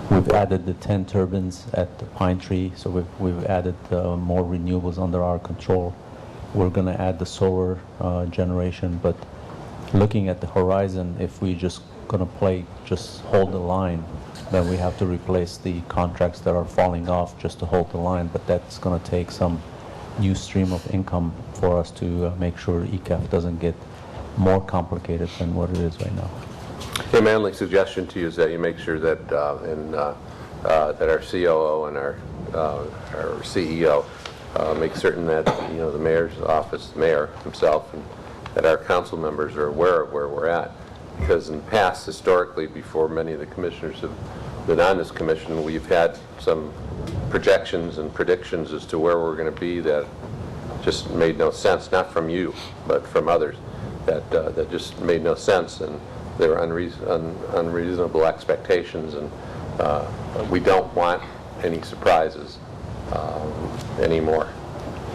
We've added the 10 turbines at the Pine Tree. So we've added more renewables under our control. We're going to add the solar generation, but looking at the horizon, if we just going to just hold the line, then we have to replace the contracts that are falling off just to hold the line. But that's going to take some new stream of income for us to make sure ECAF doesn't get more complicated than what it is right now. Yeah, my only suggestion to you is that you make sure that that our COO and our CEO make certain that the mayor's office, the mayor himself, and that our council members are aware of where we're at. Because in the past, historically, before many of the commissioners have been on this commission, we've had some projections and predictions as to where we're going to be that just made no sense, not from you, but from others, that just made no sense, and they were unreasonable expectations, and we don't want any surprises anymore.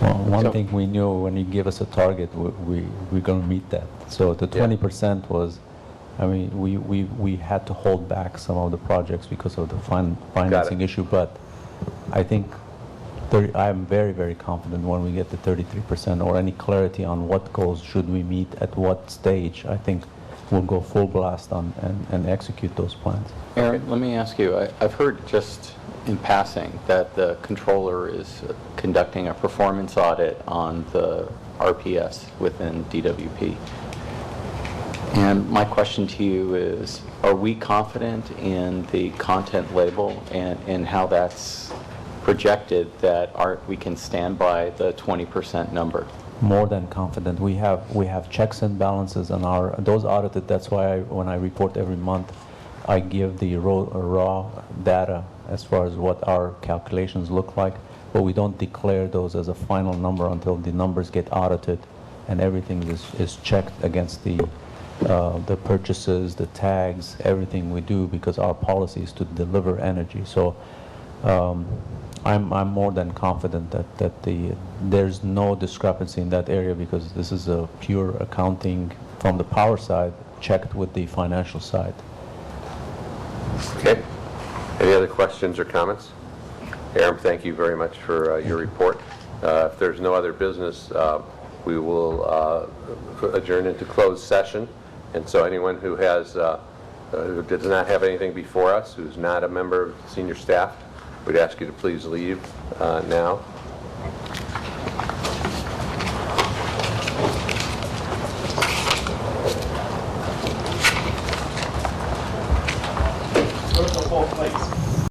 Well, one thing we knew when you give us a target, we're going to meet that. So the 20% was, I mean, we had to hold back some of the projects because of the financing issue, but I think I'm very, very confident when we get the 33% or any clarity on what goals should we meet at what stage, I think we'll go full blast on and execute those plans. Aaron, let me ask you, I've heard just in passing that the controller is conducting a performance audit on the RPS within DWP. And my question to you is, are we confident in the content label and how that's projected that we can stand by the 20% number? More than confident. We have checks and balances on those audited. That's why when I report every month, I give the raw data as far as what our calculations look like, but we don't declare those as a final number until the numbers get audited and everything is checked against the purchases, the tags, everything we do, because our policy is to deliver energy. So I'm more than confident that there's no discrepancy in that area, because this is a pure accounting from the power side checked with the financial side. Okay. Any other questions or comments? Aaron, thank you very much for your report. If there's no other business, we will adjourn into closed session. And so anyone who does not have anything before us, who's not a member of senior staff, we'd ask you to please leave now.